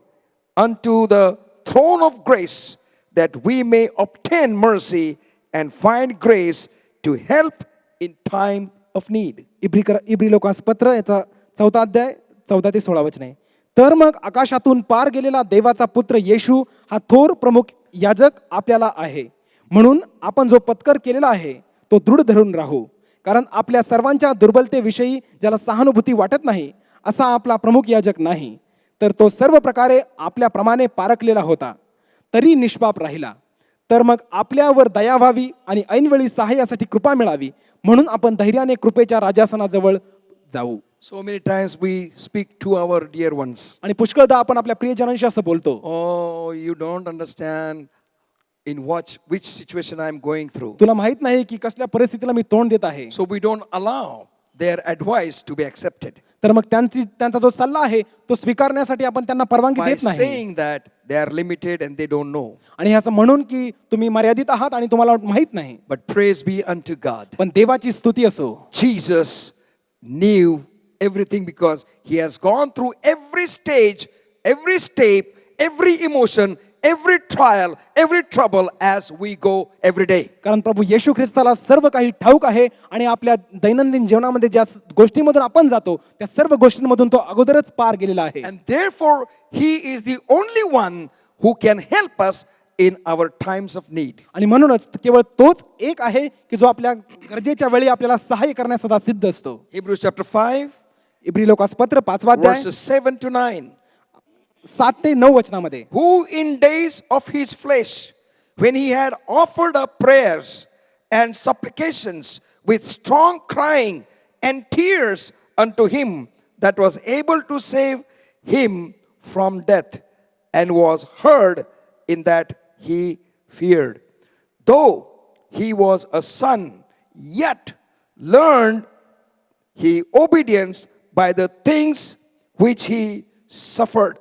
unto the throne of grace, that we may obtain mercy and find grace to help in time of need. इब्री लोकांस पत्र याचा 4 अध्याय 14 ते 16 वचने. तर मग आकाशातून पार गेलेला देवाचा पुत्र येशू हा थोर प्रमुख याजक आपल्याला आहे, म्हणून आपण जो पत्कर केलेला आहे तो दृढ धरून राहू. कारण आपल्या सर्वांच्या दुर्बलतेविषयी ज्याला सहानुभूती वाटत नाही असा आपला प्रमुख याजक नाही, तर तो सर्व प्रकारे आपल्याप्रमाणे पारखलेला होता, तरी निष्पाप राहिला. तर मग आपल्यावर दया व्हावी आणि ऐनवेळी सहाय्यासाठी कृपा मिळावी, म्हणून आपण धैर्याने कृपेच्या राजासनाजवळ जाऊ. So many times we speak to our dear ones. आणि पुष्कळदा आपण आपल्या प्रियजनांशी असं बोलतो, Oh, you don't understand in which situation I am going through. तुला माहित नाही की कसल्या परिस्थितीला मी तोंड देत आहे. So we don't allow their advice to be accepted. तर मग त्यांचा जो सल्ला आहे तो स्वीकारण्यासाठी आपण त्यांना परवानगी By देत नाही. saying that they are limited and they don't know. आणि असं म्हणून की तुम्ही मर्यादित आहात आणि तुम्हाला माहित नाही. But praise be unto God. पण देवाची स्तुती असो, Jesus knew everything because he has gone through every stage, every step, every emotion, every trial, every trouble as we go every day. कारण प्रभू येशू ख्रिस्ताला सर्व काही ठाऊक आहे आणि आपल्या दैनंदिन जीवनामध्ये ज्या गोष्टींमधून आपण जातो त्या सर्व गोष्टींमधून तो अगोदरच पार गेलेला आहे. And therefore, he is the only one who can help us in our times of need. आणि म्हणूनच केवळ तोच एक आहे की जो आपल्या गरजेच्या वेळी आपल्याला सहाय्य करण्यास सदा सिद्ध असतो. Hebrews chapter 5, इब्री लोकास पत्र 5 अध्याय verses 7 to 9. 7 ते 9 वचनामध्ये, Who in days of his flesh, when he had offered up prayers and supplications with strong crying and tears unto him that was able to save him from death, and was heard in that he feared. Though he was a son, yet learned he obedience by the things which he suffered.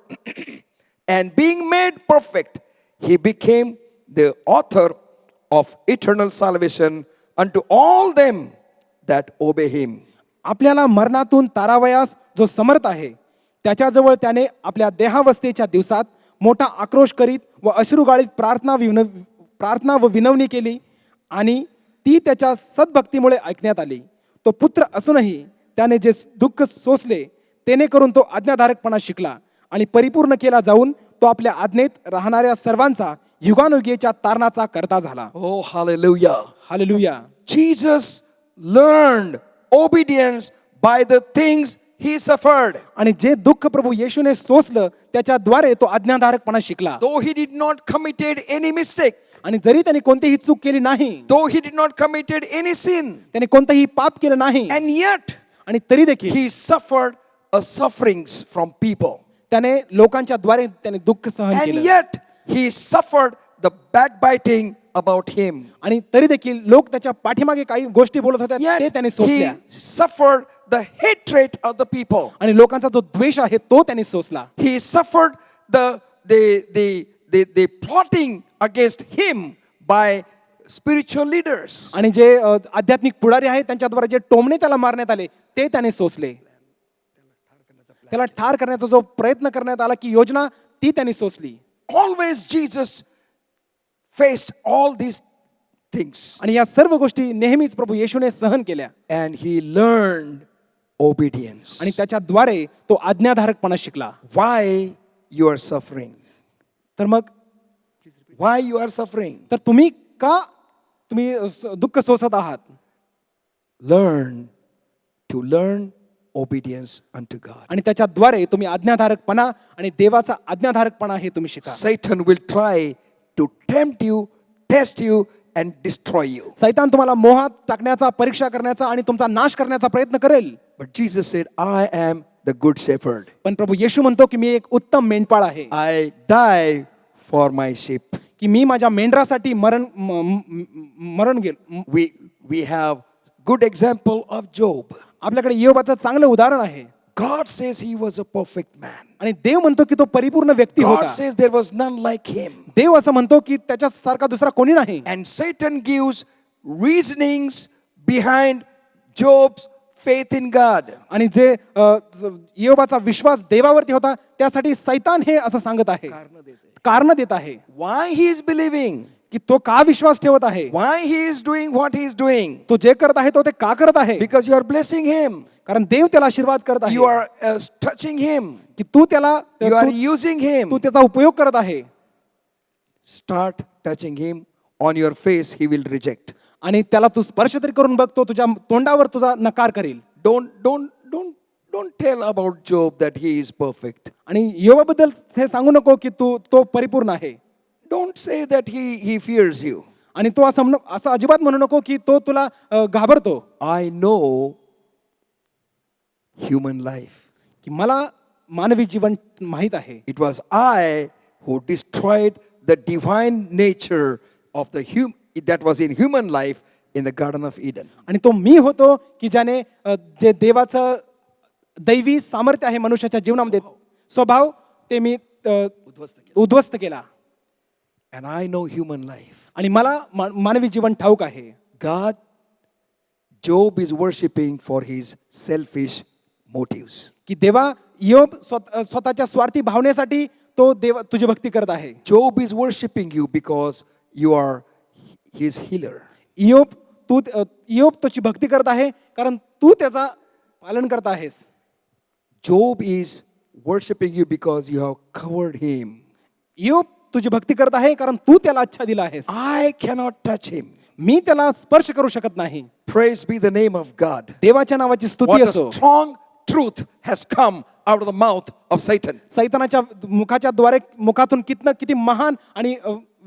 And being made perfect, he became the author of eternal salvation unto all them that obey him. आपल्याला मरणातून तारावयास जो समर्थ आहे त्याच्याजवळ त्याने आपल्या देहावस्थेच्या दिवसात मोठा आक्रोश करीत व अश्रुगाळीत प्रार्थना व विनवणी केली आणि ती त्याच्या सद्भक्तीमुळे ऐकण्यात आली. तो पुत्र असूनही त्याने जे दुःख सोसले तेने करून तो आज्ञाधारकपणा शिकला आणि परिपूर्ण केला जाऊन तो आपल्या आज्ञेत राहणाऱ्या सर्वांचा युगानुयुगीच्या तारणाचा करता झाला. Oh, hallelujah. Hallelujah. Jesus learned obedience by the things he suffered. आणि जे दुःख प्रभू येशूने सोसलं त्याच्याद्वारे तो आज्ञाधारकपणा शिकला. Though he did not committed any mistake, आणि जरी त्याने कोणतीही चूक केली नाही, though he did not committed any sin, त्याने कोणतंही पाप केलं नाही, and yet आणि तरी देखील he suffered sufferings from people. त्याने लोकांच्या द्वारे त्याने दुःख सहन And केलं. yet he suffered the backbiting about him. आणि तरी देखील लोक त्याच्या पाठीमागे काही गोष्टी बोलत होत्या ते Yet त्याने he सोसल्या. suffered the hatred of the people. आणि लोकांचा जो द्वेष आहे तो त्याने सोसला. He suffered the plotting against him by spiritual leaders. आणि जे आध्यात्मिक पुढारी आहेत त्यांच्याद्वारे जे टोमणे त्याला मारण्यात आले ते त्याने सोसले. त्याला ठार करण्याचा जो प्रयत्न करण्यात आला की योजना ती त्यांनी socially. Always Jesus faced all these things. आणि या सर्व गोष्टी नेहमीच प्रभू येशूने सहन केल्या. And he learned obedience. आणि त्याच्याद्वारे तो आज्ञाधारकपणा शिकला. Why you are suffering? तर मग Why you are suffering? तर तुम्ही दुःख सोसत आहात? Learn obedience unto God. आणि त्याच्याद्वारे तुम्ही आज्ञाधारकपणा आणि देवाचा आज्ञाधारकपणा हे तुम्ही शिका. Satan will try to tempt you, test you and destroy you. सैतान तुम्हाला मोहात टाकण्याचा, परीक्षा करण्याचा आणि तुमचा नाश करण्याचा प्रयत्न करेल. But Jesus said, I am the good shepherd. पण प्रभू येशू म्हणतो की मी एक उत्तम मेंढपाळ आहे, I die for my sheep. की मी माझ्या मेंढरासाठी मरण गेलो. We have good example of Job. आपल्याकडे योबाचं चांगलं उदाहरण आहे. God says he was a perfect man. आणि देव म्हणतो की तो परिपूर्ण व्यक्ती God होता. says there was none like him. देव असं म्हणतो की त्याच्यासारखा दुसरा कोणी नाही. And Satan gives reasonings behind Job's faith in God. आणि जे योबाचा विश्वास देवावरती होता त्यासाठी सैतान हे असं सांगत आहे, कारण देत आहे Why he is believing? की तो का विश्वास ठेवत आहे, Why he is doing what he is doing? तो जे करत आहे तो ते का करत आहे. Because you are blessing him. कारण देव त्याला आशीर्वाद करत आहे. You are touching him. की तू त्याला You are using him. तू त्याचा उपयोग करत आहे. Start touching him. On your face he will reject. आणि त्याला तू स्पर्श तरी करून बघ, तो तुझ्या तोंडावर तुझा नकार करेल. Don't tell about Job that he is perfect. आणि योबाबद्दल हे सांगू नको की तो परिपूर्ण आहे. Don't say that he fears you. आणि तो असं अजिबात म्हणू नको की तो तुला घाबरतो. I know human life. की मला मानवी जीवन माहित आहे. It was I who destroyed the divine nature of the that was in human life in the Garden of Eden. आणि तो मी होतो की ज्याने जे देवाचं दैवी सामर्थ्य आहे मनुष्याच्या जीवनामध्ये स्वभाव ते मी उद्ध्वस्त केला. And I know human life. आणि मला मानवी जीवन ठाऊक आहे. Job is worshipping for his selfish motives. की देवा योब स्वतःच्या स्वार्थी भावनेसाठी तो देव तुझी भक्ती करत आहे. Job is worshipping you because you are his healer. योब तुझी भक्ती करत आहे कारण तू त्याचा पालन करत आहेस. Job is worshipping you because you have covered him. योब तुझी भक्ती करत आहे कारण तू त्याला अच्छा दिला आहेस. I cannot touch him. मी त्याला स्पर्श करू शकत नाही. Praise be the name of God. देवाच्या नावाची स्तुती What a असो. strong truth has come out of the mouth of Satan. सैतानाच्या मुखातून किती महान आणि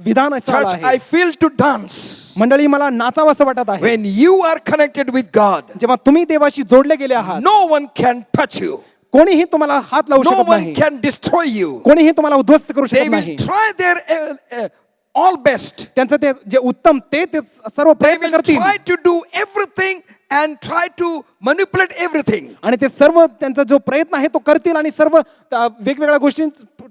विधान असं आलं Church, आहे. I feel to dance. मंडळी मला नाचावं असं वाटत आहे. When you are connected with God, जेव्हा तुम्ही देवाशी जोडले गेले आहात, no one can touch you. कोणीही तुम्हाला हात लावू No शकत one नाही. can destroy you. कोणीही तुम्हाला उद्ध्वस्त करू They शकत will नाही. try their all best. त्यांचं ते जे उत्तम ते सर्व They प्रयत्न will करतील try to do everything and try to manipulate everything. आणि ते सर्व त्यांचा जो प्रयत्न आहे तो करतील आणि सर्व वेगवेगळ्या गोष्टी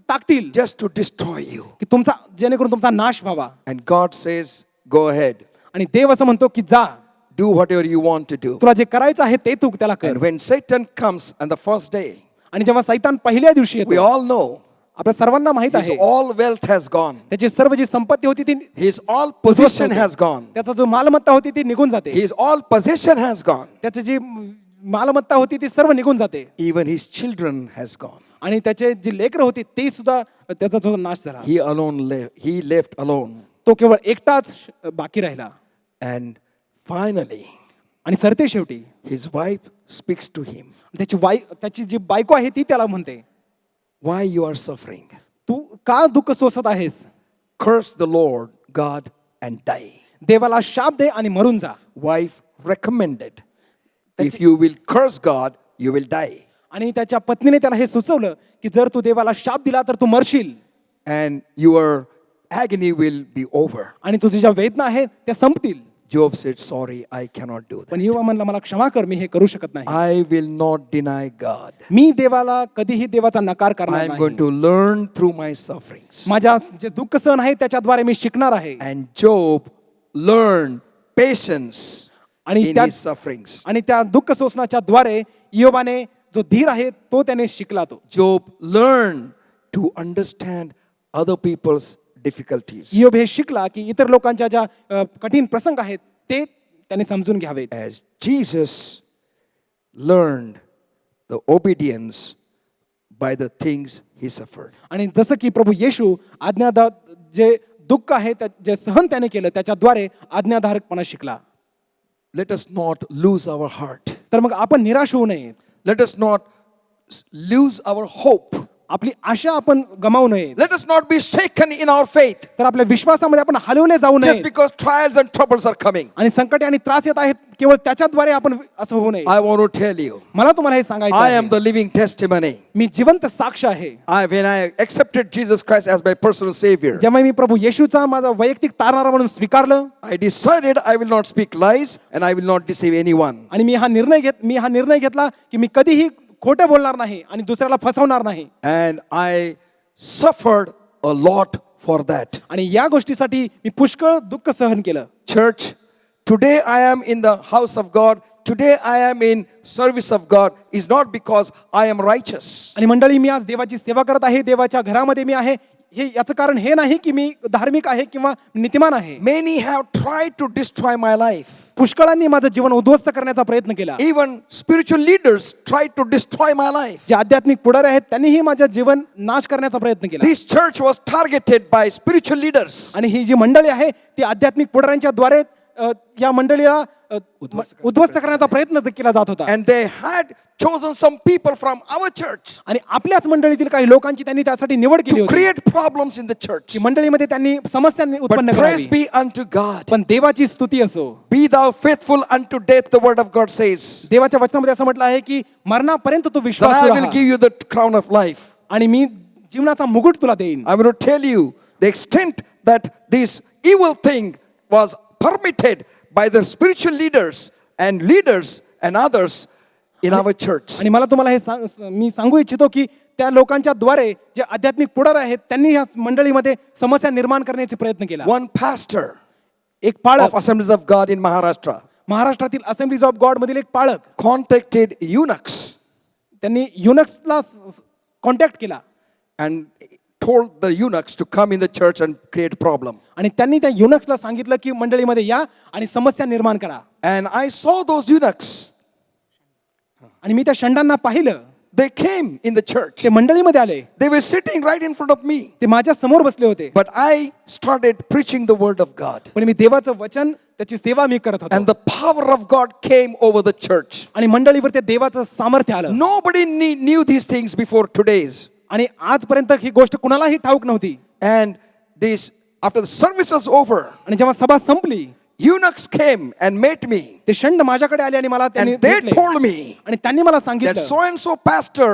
टाकतील Just to destroy you. की तुमचा जेणेकरून तुमचा नाश व्हावा. And God says, go ahead. आणि देव असं म्हणतो की जा, Do whatever you want to do. तुला जे करायचं आहे ते तू त्याला कर. And when Satan comes on the first day, आणि जेव्हा सैतान पहिल्या दिवशी we येतो, all know आपल्या सर्वांना माहित his आहे all wealth has gone. त्याची सर्व जी संपत्ती होती ती His all position has gone. त्याचा जो मालमत्ता होती ती निघून जाते. His all possession has gone. त्याची जी मालमत्ता होती ती सर्व निघून जाते. Even his children has gone. आणि त्याचे जी लेकरं होती ती सुद्धा त्याचा जो नाश झाला. He left alone. तो केवळ एकटाच बाकी राहिला. And finally, आणि सरते शेवटी his wife speaks to him, त्याची जी बायको आहे ती त्याला म्हणते, why you are suffering? तू का दुःख सोसत आहेस? Curse the Lord God and die. देवाला शाप दे आणि मरून जा. Wife recommended, if you will curse God, you will die. आणि त्याच्या पत्नीने त्याला हे सुचवलं की जर तू देवाला शाप दिला तर तू मरशील And your agony will be over. आणि तुझी ज्या वेदना आहेत त्या संपतील. Job said, sorry, I cannot do that. पण योबा म्हणला, मला क्षमा कर, मी हे करू शकत नाही. I will not deny God. मी देवाला कधीही देवाचा नकार करणार I am going नाही. to learn through my sufferings. माझ्या जे दुःख सहन आहे त्याच्याद्वारे मी शिकणार आहे. And Job learned patience आणि in त्या his sufferings. आणि त्या दुःख सोसण्याच्या द्वारे योबाने जो धीर आहे तो त्याने शिकला. तो Job learned to understand other people's difficulties. योब हे शिकला की इतर लोकांच्या ज्या कठीण प्रसंग आहेत ते त्याने समजून घ्यावेत. As Jesus learned the obedience by the things he suffered. आणि जसं की प्रभू येशू जे दुःख आहे जे सहन त्याने केलं त्याच्याद्वारे आज्ञाधारकपणा शिकला. Let us not lose our heart. तर मग आपण निराश होऊ नये. Let us not lose our hope. आपली आशा आपण गमावू नये. Let us not be shaken in our faith तर आपल्या विश्वासामध्ये आपण हलवले जाऊ just नये. because trials and troubles are coming. आणि संकटे आणि त्रास येत आहेत केवळ त्याच्याद्वारे आपण असं होऊ नये. I want to tell you, मला तुम्हाला हे सांगायचं I आहे. am the living testimony. मी जिवंत साक्ष आहे. When I accepted Jesus Christ as my personal Savior, जेव्हा मी प्रभू येशूचा माझा वैयक्तिक तारणारा म्हणून स्वीकारलं I decided I will not speak lies and I will not deceive anyone. आणि मी हा निर्णय घेतला की मी कधीही खोटं बोलणार नाही आणि दुसऱ्याला फसवणार नाही. And I suffered a lot for that. आणि या गोष्टीसाठी मी पुष्कळ दुःख सहन केलं. Church, today I am in the house of God. Today I am in service of God is not because I am righteous. आणि मंडळी, मी आज देवाची सेवा करत आहे, देवाच्या घरामध्ये मी आहे, हे याचं कारण हे नाही की मी धार्मिक आहे किंवा नीतिमान आहे. Many have tried to destroy my life. पुष्कळांनी माझं जीवन उद्ध्वस्त करण्याचा प्रयत्न केला. Even spiritual leaders tried to destroy my life. जे आध्यात्मिक पुढारी आहेत त्यांनीही माझं जीवन नाश करण्याचा प्रयत्न केला. This church was targeted by spiritual leaders. आणि ही जी मंडळी आहे ती आध्यात्मिक पुढाऱ्यांच्या द्वारे या मंडळीला उद्ध्वस्त करण्याचा प्रयत्न केला जात होता. And they had chosen some people from our church आणि आपल्याच मंडळीतील काही लोकांची त्यांनी त्यासाठी निवड केली to होती create problems in the church. की मंडळीमध्ये त्यांनी समस्या उत्पन्न But praise करावी. be unto God. पण देवाची स्तुती असो. Be thou faithful unto death, the word of God says. देवाच्या वचनामध्ये असं म्हटलं आहे की मरणापर्यंत तू Then Vishwas I will give you the crown of life. आणि मी जीवनाचा मुकुट तुला देईन. I will tell you the extent that this evil thing was permitted by the spiritual leaders and leaders and others in our church. आणि मला तुम्हाला हे मी सांगू इच्छितो की त्या लोकांच्या द्वारे जे आध्यात्मिक पुढारी आहेत त्यांनी या मंडळीमध्ये समस्या निर्माण करण्याचा प्रयत्न केला. One pastor एक पाळक of Assemblies of God in Maharashtra महाराष्ट्रातील असेंब्लीज ऑफ गॉड मधील एक पाळक contacted eunuchs त्यांनी युनक्सला कॉन्टॅक्ट केला and told the eunuchs to come in the church and create problem. आणि त्यांनी त्या युनक्सला सांगितलं की मंडळीमध्ये या आणि समस्या निर्माण करा. And I saw those eunuchs. आणि मी त्या षंडांना पाहिलं. They came in the church. ते मंडळीमध्ये आले. They were sitting right in front of me. ते माझ्या समोर बसले होते. But I started preaching the word of God. पण मी देवाचं वचन त्याची सेवा मी करत And होतो. the power of God came over the church. आणि मंडळीवर ते देवाचं सामर्थ्य आलं. Nobody knew these things before today's. आणि आजपर्यंत ही गोष्ट कुणालाही ठाऊक नव्हती. And this, after the service was over, आणि जेव्हा सभा संपली eunuchs came and met me. ते षंड माझ्याकडे आले आणि मला त्यांनी And they भेटले. told me आणि त्यांनी मला that सांगितलं so and so pastor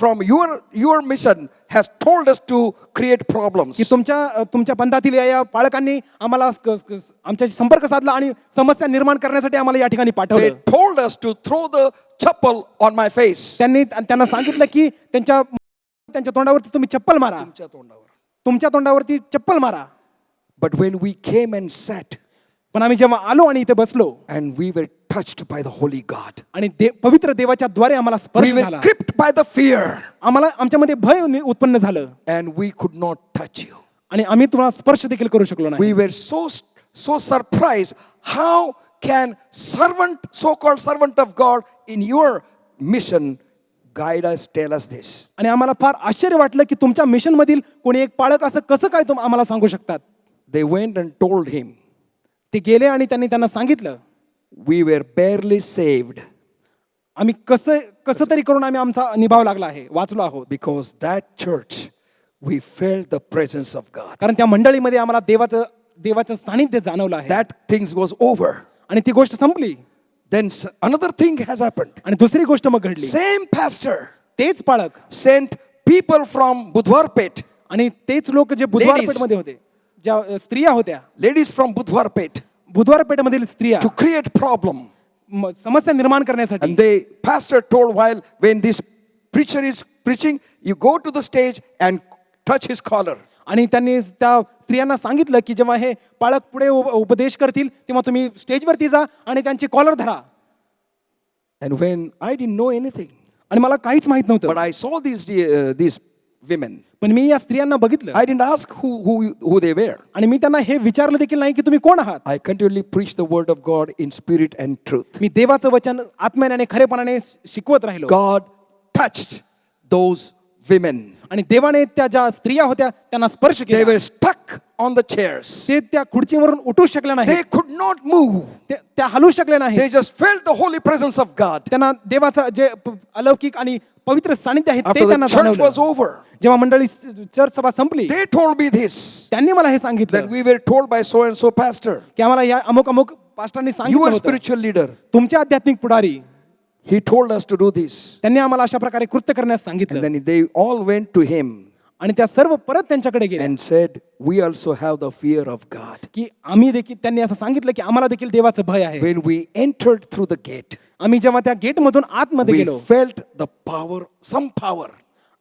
from your mission has told us to create problems. की तुमच्या पंथातील या पाळकांनी आम्हाला आमच्याशी संपर्क साधला आणि समस्या निर्माण करण्यासाठी आम्हाला या ठिकाणी They पाठवलं. told us to throw the chappal on my face. त्यांना सांगितलं की त्यांच्या तोंडावरती तुम्ही चप्पल मारा. तुमच्या तोंडावरती चप्पल मारा. But when we came and sat पण आम्ही जेव्हा आलो आणि इथे बसलो and we were touched by the Holy God, आणि पवित्र देवाच्या द्वारे आम्हाला we स्पर्श were झाला. gripped by the fear आम्हाला आमच्यामध्ये भय उत्पन्न झालं and we could not touch you. आणि आम्ही तुम्हाला स्पर्श देखील करू शकलो नाही. We were so surprised. How can so-called servant of God in your mission guide us, tell us this? आणि आम्हाला फार आश्चर्य वाटलं की तुमच्या मिशन मधील कोणी एक पाळक असं कसं काय आम्हाला सांगू शकतात. They went and told him, ते गेले आणि त्यांना सांगितलं we were barely saved आम्ही कसं कसं तरी करून आम्ही आमचा निभाव लागला आहे, वाचलो आहोत. because that church, we felt the presence of God. कारण त्या मंडळीमध्ये आम्हाला देवाचं सानिध्य जाणवलं आहे. That things was over. आणि ती गोष्ट संपली. Then another thing has happened. आणि दुसरी गोष्ट मग घडली. Same pastor तेच पाळक sent people from Budhwarpet, आणि तेच लोक जे बुधवारपेठमध्ये होते, ज्या स्त्रिया होत्या, ladies from Budhwarpet, बुधवारपेठमधील स्त्रिया to create problem. समस्या निर्माण करण्यासाठी. And the pastor told, while when this preacher is preaching, you go to the stage and touch his collar. आणि त्यांनी त्या स्त्रियांना सांगितलं की जेव्हा हे पाळक पुढे उपदेश करतील तेव्हा तुम्ही स्टेजवरती जा आणि त्यांची कॉलर धरा. And when I didn't know anything, आणि मला काहीच माहित but नव्हतं, I saw these women. पण मी या स्त्रियांना बघितलं I didn't ask who they were. आणि मी त्यांना हे विचारलं देखील नाही की तुम्ही कोण आहात. I continually preached the word of God in spirit and truth. मी देवाचं वचन आत्म्याने आणि खरेपणाने शिकवत राहिलो. God touched those women. आणि देवाने त्या ज्या स्त्रिया होत्या त्यांना स्पर्श They केला. were stuck on the chairs. ते त्या खुर्चीवरून उठू शकल्या नाही, They could not move. त्या हलू शकले नाही. They just felt the holy presence of God. त्यांना देवाचा जे अलौकिक आणि पवित्र सानिध्य आहे ते After the त्यांना church was जाणवलं. over, जेव्हा मंडळी चर्च सभा संपली, they told me this, त्यांनी मला हे that सांगितलं we were told by so and so pastor, की आम्हाला या अमुक अमुक पास्टरांनी you सांगितलं are होतं, spiritual leader. तुमचे आध्यात्मिक पुढारी, He told us to do this. त्यांनी आम्हाला अशा प्रकारे कृत्य करण्यास And सांगितलं. then they all went to him आणि त्या सर्व परत त्यांच्याकडे गेले and said, we also have the fear of God. की आम्ही देखील, त्यांनी असं सांगितलं की आम्हाला देखील देवाचं भय आहे. When we entered through the gate, आम्ही जेव्हा त्या गेट मधून आतमध्ये we गेलो, felt the power, some power.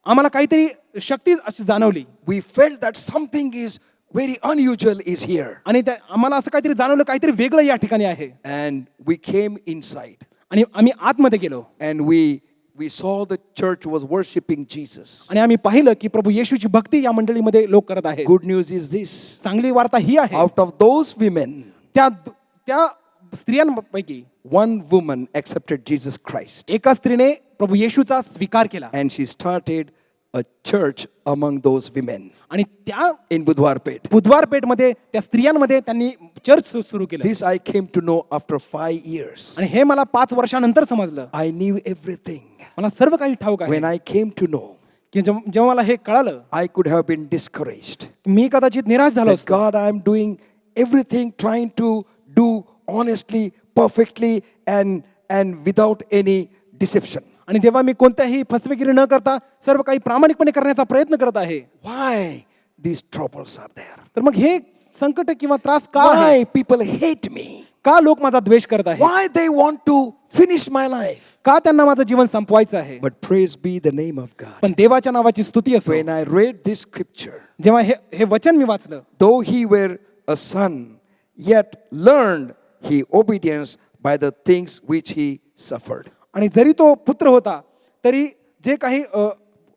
आम्हाला काहीतरी शक्ती अशी जाणवली We felt that something is very unusual is here. आणि आम्हाला असं काहीतरी जाणवलं, काहीतरी वेगळं या ठिकाणी आहे. And we came inside आणि आम्ही आतमध्ये गेलो and we saw the church was worshiping Jesus. आणि आम्ही पाहिलं की प्रभू येशूची भक्ती या मंडळीमध्ये लोक करत आहेत. Good news is this. चांगली वार्ता ही आहे, Out of those women, त्या स्त्रियांपैकी one woman accepted Jesus Christ. एका स्त्रीने प्रभू येशूचा स्वीकार केला And she started a church among those women आणि त्या in Budhwarpet. बुधवारपेठमध्ये त्या स्त्रियांमध्ये त्यांनी चर्च सुरू केलं. This I came to know after 5 years. आणि हे मला 5 वर्षानंतर समजलं. I knew everything. मला सर्व काही ठाऊक आहे. When I came to know, की जेव्हा मला हे कळालं, I could have been discouraged. मी कदाचित निराश झालो That असतो. God, I am doing everything, trying to do honestly, perfectly, and without any deception. आणि तेव्हा मी कोणत्याही फसवेगिरी न करता सर्व काही प्रामाणिकपणे करण्याचा प्रयत्न करत आहे. Why these troubles are there? तर मग हे संकट किंवा त्रास का आहे? Why people hate me? का लोक माझा द्वेष करत आहेत? Why they want to finish my life? का त्यांना माझं जीवन संपवायचं आहे? But praise be the name of God. पण देवाच्या नावाची स्तुती असो. When I read this scripture, जेव्हा हे वचन मी वाचलं, though he were a son, yet learned he obedience by the things which he suffered. आणि जरी तो पुत्र होता तरी जे काही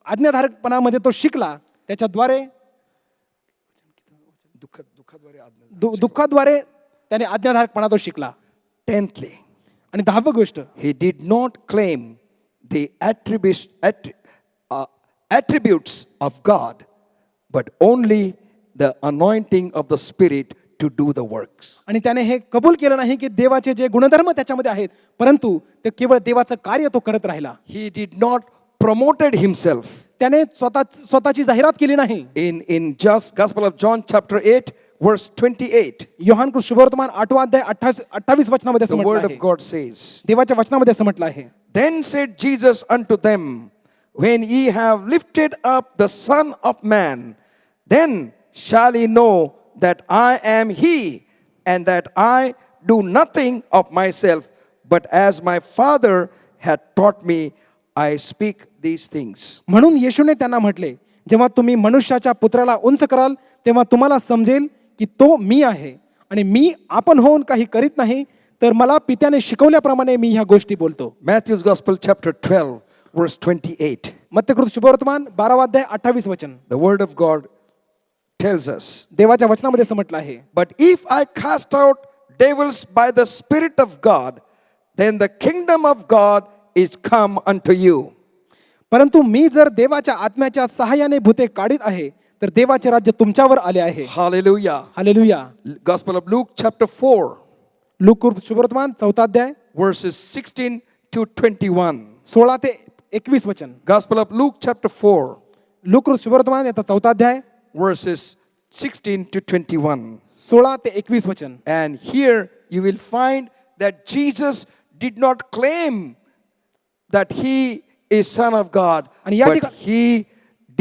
आज्ञाधारकपणामध्ये तो शिकला, त्याच्याद्वारे दुःखाद्वारे त्याने आज्ञाधारकपणा तो शिकला. 10thly, आणि 10वी गोष्ट, he did not claim the attributes of God, but only the anointing of the Spirit to do the works. आणि त्याने हे कबूल केलं नाही की देवाचे जे गुणधर्म त्याच्यामध्ये आहेत, परंतु ते केवळ देवाचं कार्य तो करत राहिला. He did not promoted himself. त्याने स्वतःची जाहिरात केली नाही. In just Gospel of John chapter 8 verse 28, Yohan Krishna शुभवर्तमान 8वा अध्याय 28 वचनामध्ये the असं word म्हटलं of आहे. God says, देवाच्या वचनामध्ये असं म्हटलं आहे. Then said Jesus unto them, when ye have lifted up the Son of Man, then shall ye know that I am he, and that I do nothing of myself, but as my Father hath taught me, I speak these things. म्हणून येशूने त्यांना म्हटले, जेव्हा तुम्ही मनुष्याच्या पुत्राला उंच कराल तेव्हा तुम्हाला समजेल की तो मी आहे, आणि मी आपण होऊन काही करीत नाही, तर मला पित्याने शिकवल्याप्रमाणे मी ह्या गोष्टी बोलतो. Matthew's Gospel chapter 12 verse 28. मत्तेकृत शुभवर्तमान 12वा अध्याय 28 वचन. The word of God tells us, देवाच्या वचनामध्ये असं म्हटलं आहे. but if I cast out devils by the Spirit of God, then the kingdom of God is come unto you. परंतु मी जर देवाच्या आत्म्याच्या सहाय्याने भूते काढीत आहे, तर देवाचे राज्य तुमच्यावर आले आहे. Hallelujah. Hallelujah. Gospel of Luke chapter 4 look शुभवर्तमान 4 अध्याय verses 16 to 21. 16 ते 21 वचन. Gospel of Luke chapter 4, look शुभवर्तमान याचा 4 अध्याय verses 16 to 21. 16 ते 21 वचन. And here you will find that Jesus did not claim that he is Son of God, आणि या but ठिकाणी- he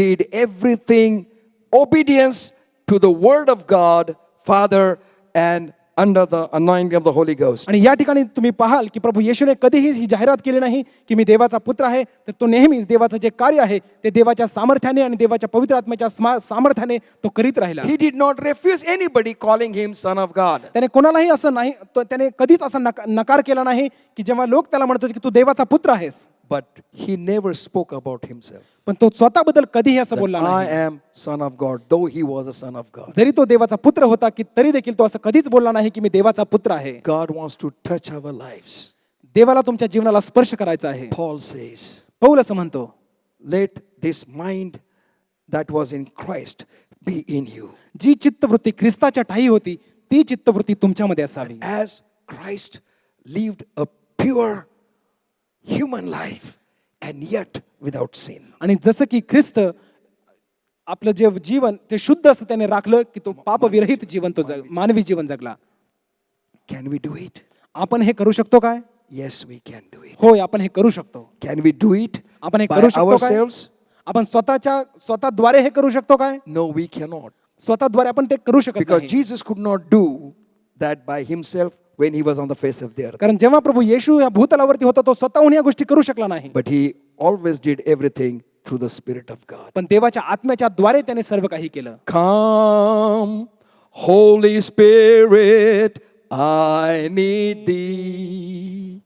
did everything obedience to the word of God, Father, and under the anointing of the Holy Ghost. आणि या ठिकाणी तुम्ही पाहाल की प्रभू येशूने कधीही ही जाहिरात केली नाही की मी देवाचा पुत्र आहे, तर तो नेहमीच देवाचं जे कार्य आहे ते देवाच्या सामर्थ्याने आणि देवाच्या पवित्र आत्म्याच्या सामर्थ्याने तो करीत राहिला. He did not refuse anybody calling him Son of God. त्याने कोणालाही असं नाही, त्याने कधीच असा नकार केला नाही की जेव्हा लोक त्याला म्हणत होते की तू देवाचा पुत्र आहेस, But he never spoke about himself. पण तो स्वतःबद्दल कधीही असं बोलला That I नाही. am Son of God, though he was a Son of God. जरी तो देवाचा पुत्र होता की तरी देखील तो असं कधीच बोलला नाही की मी देवाचा पुत्र आहे. God wants to touch our lives. देवाला तुमच्या जीवनाला स्पर्श करायचा आहे. Paul says, पौल असं म्हणतो, let this mind that was in Christ be in you. जी चित्तवृत्ती ख्रिस्ताच्या ठायी होती ती चित्तवृत्ती तुमच्यामध्ये असावी. As Christ lived a pure human life and yet without sin. आणि जसं की ख्रिस्त आपलं जे जीवन ते शुद्ध असं त्याने राखलं की तो पापविरहित जीवन तो मानवी जीवन जगला. Can we do it? आपण हे करू शकतो काय? Yes, we can do it. होय, आपण हे करू शकतो. Can we do it आपण हे by करू शकतो काय? ourselves? आपण स्वतःद्वारे हे करू शकतो काय? No, we cannot. स्वतःद्वारे आपण ते करू शकत Because नाही. Jesus could not do that by himself when he was on the face of the earth. कारण जेव्हा प्रभू येशू या भूतलावरती होता तो स्वतःहून या गोष्टी करू शकला नाही. But he always did everything through the Spirit of God. पण देवाच्या आत्म्याच्या द्वारे त्याने सर्व काही केलं. Come, Holy Spirit, I need thee.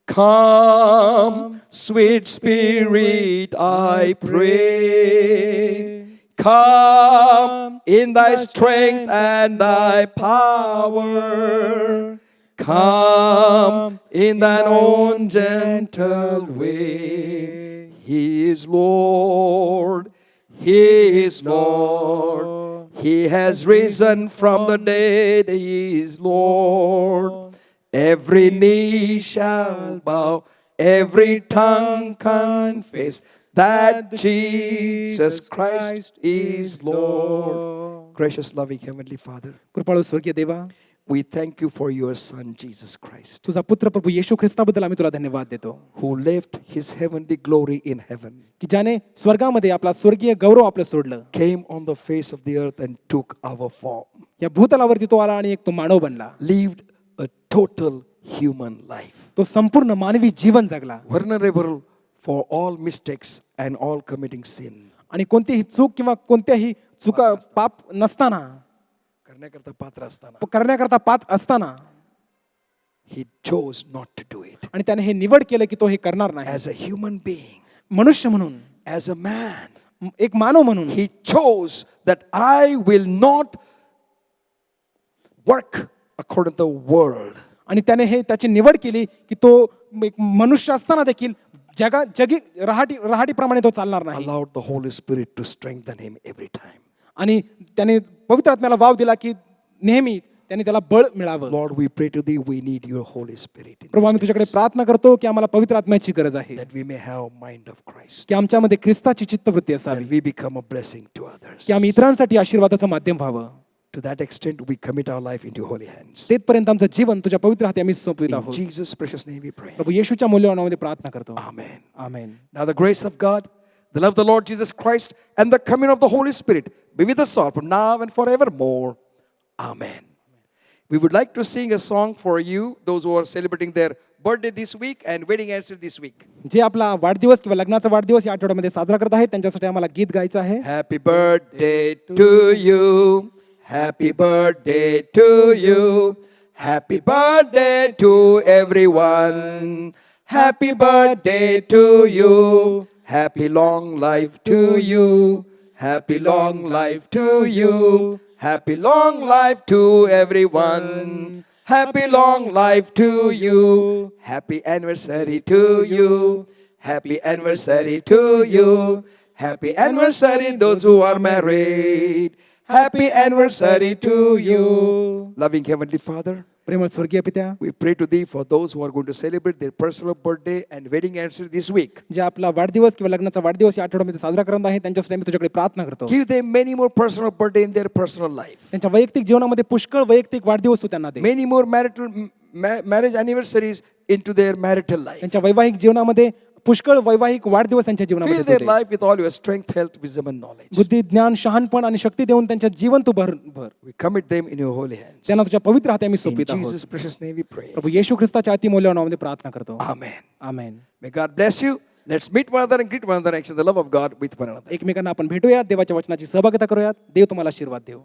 Come, sweet Spirit, I pray. Come in thy strength and thy power. Come in thine own gentle way. He is Lord. He is Lord. He has risen from the dead. He is Lord. Every knee shall bow, every tongue confess that Jesus Christ is Lord. Gracious, loving Heavenly Father, कृपाळू स्वर्गीय देवा, we thank you for your Son, Jesus Christ, तुझा पुत्र प्रभू येशू ख्रिस्ताबद्दल आम्ही तुला धन्यवाद देतो who left his heavenly glory in heaven, की ज्याने स्वर्गामध्ये आपला स्वर्गीय गौरव आपलं सोडलं, came on the face of the earth and took our form, या भूतलावरती तो आला आणि एक तो मानव बनला, lived a total human life, तो संपूर्ण मानवी जीवन जगला vulnerable for all mistakes and all committing sin. आणि कोणतीही चूक किंवा कोणत्याही चुका पाप नसताना करण्याकरता पात्र असताना करण्याकरता पात्र असताना he chose not to do it. आणि त्याने हे निवड केलं की तो हे करणार नाही. As a human being, मनुष्य म्हणून, as a man, एक मानव म्हणून he chose that I will not work according to the world. आणि त्याने हे त्याची निवड केली की तो एक मनुष्य असताना देखील जगी रहाटीप्रमाणे तो चालणार नाही. Allowed the Holy Spirit to strengthen him every time. आणि त्याने पवित्र आत्म्याला वाव दिला की नेहमी त्याने त्याला बळ मिळावं. Lord, we pray to thee, we need your Holy Spirit in Prabhu, this आम्ही तुझ्याकडे place, प्रार्थना करतो की आम्हाला पवित्र आत्म्याची गरज आहे, that we may have mind of Christ, की आमच्यामध्ये ख्रिस्ताची चित्तवृत्ती असावी, that we become a blessing to others. की आम्ही इतरांसाठी आशीर्वादाचं माध्यम व्हावं. To that extent, we commit our life into your holy hands. तेथपर्यंत आमचं जीवन तुझ्या पवित्र हाती आम्ही सोपवित In आहोत. Jesus' precious name we pray. प्रभू येशूच्या मूल्यवानामध्ये प्रार्थना करतो. Amen. Amen. Now the grace of God, the love of the Lord Jesus Christ, and the communion of the Holy Spirit be with us all from now and forevermore. Amen. We would like to sing a song for you, those who are celebrating their birthday this week and wedding anniversary this week. जे आपला वाढदिवस किंवा लग्नाचा वाढदिवस या आठवड्यामध्ये साजरा करत आहेत त्यांच्यासाठी आम्हाला गीत गायचं आहे. Happy birthday to you. Happy birthday to you. Happy birthday to everyone. Happy birthday to you. Happy long life to you. Happy long life to you. Happy long life to everyone. Happy long life to you. Happy anniversary to you. Happy anniversary to you. Happy anniversary those who are married. Happy anniversary to you. Loving Heavenly Father, प्रेमळ स्वर्गीय पित्या, we pray to thee for those who are going to celebrate their personal birthday and wedding anniversary this week. जे आपला वाढदिवस किंवा लग्नाचा वाढदिवस या आठवड्यामध्ये साजरा करत आहे त्यांच्यासाठी आम्ही तुझ्याकडे प्रार्थना करतो. Give them many more personal birthday in their personal life. त्यांच्या वैयक्तिक जीवनामध्ये पुष्कळ वैयक्तिक वाढदिवस तू त्यांना दे. Many more marriage anniversaries into their marital life. त्यांच्या वैवाहिक जीवनामध्ये पुष्कळ वैवाहिक वाढदिवस त्यांच्या Fill जीवनामध्ये their Tu they. life with all your strength, health, wisdom, and knowledge. बुद्धी, ज्ञान, शहाणपण आणि शक्ती देऊन त्यांच्या जीवन तू भर. We commit them in your holy hands. त्यांना तुझ्या पवित्र हाती आम्ही In सोपित आहोत. Jesus' precious name we pray. प्रभू येशू ख्रिस्ताच्या अतिमूल्य नावामध्ये प्रार्थना करतो. Amen. Amen. May God bless you. Let's meet one another and greet one another and exchange the love of God with one another. एकमेकांना आपण भेटूयात, देवाच्या वचनाची सहभागिता करूयात. देव तुम्हाला आशीर्वाद देव.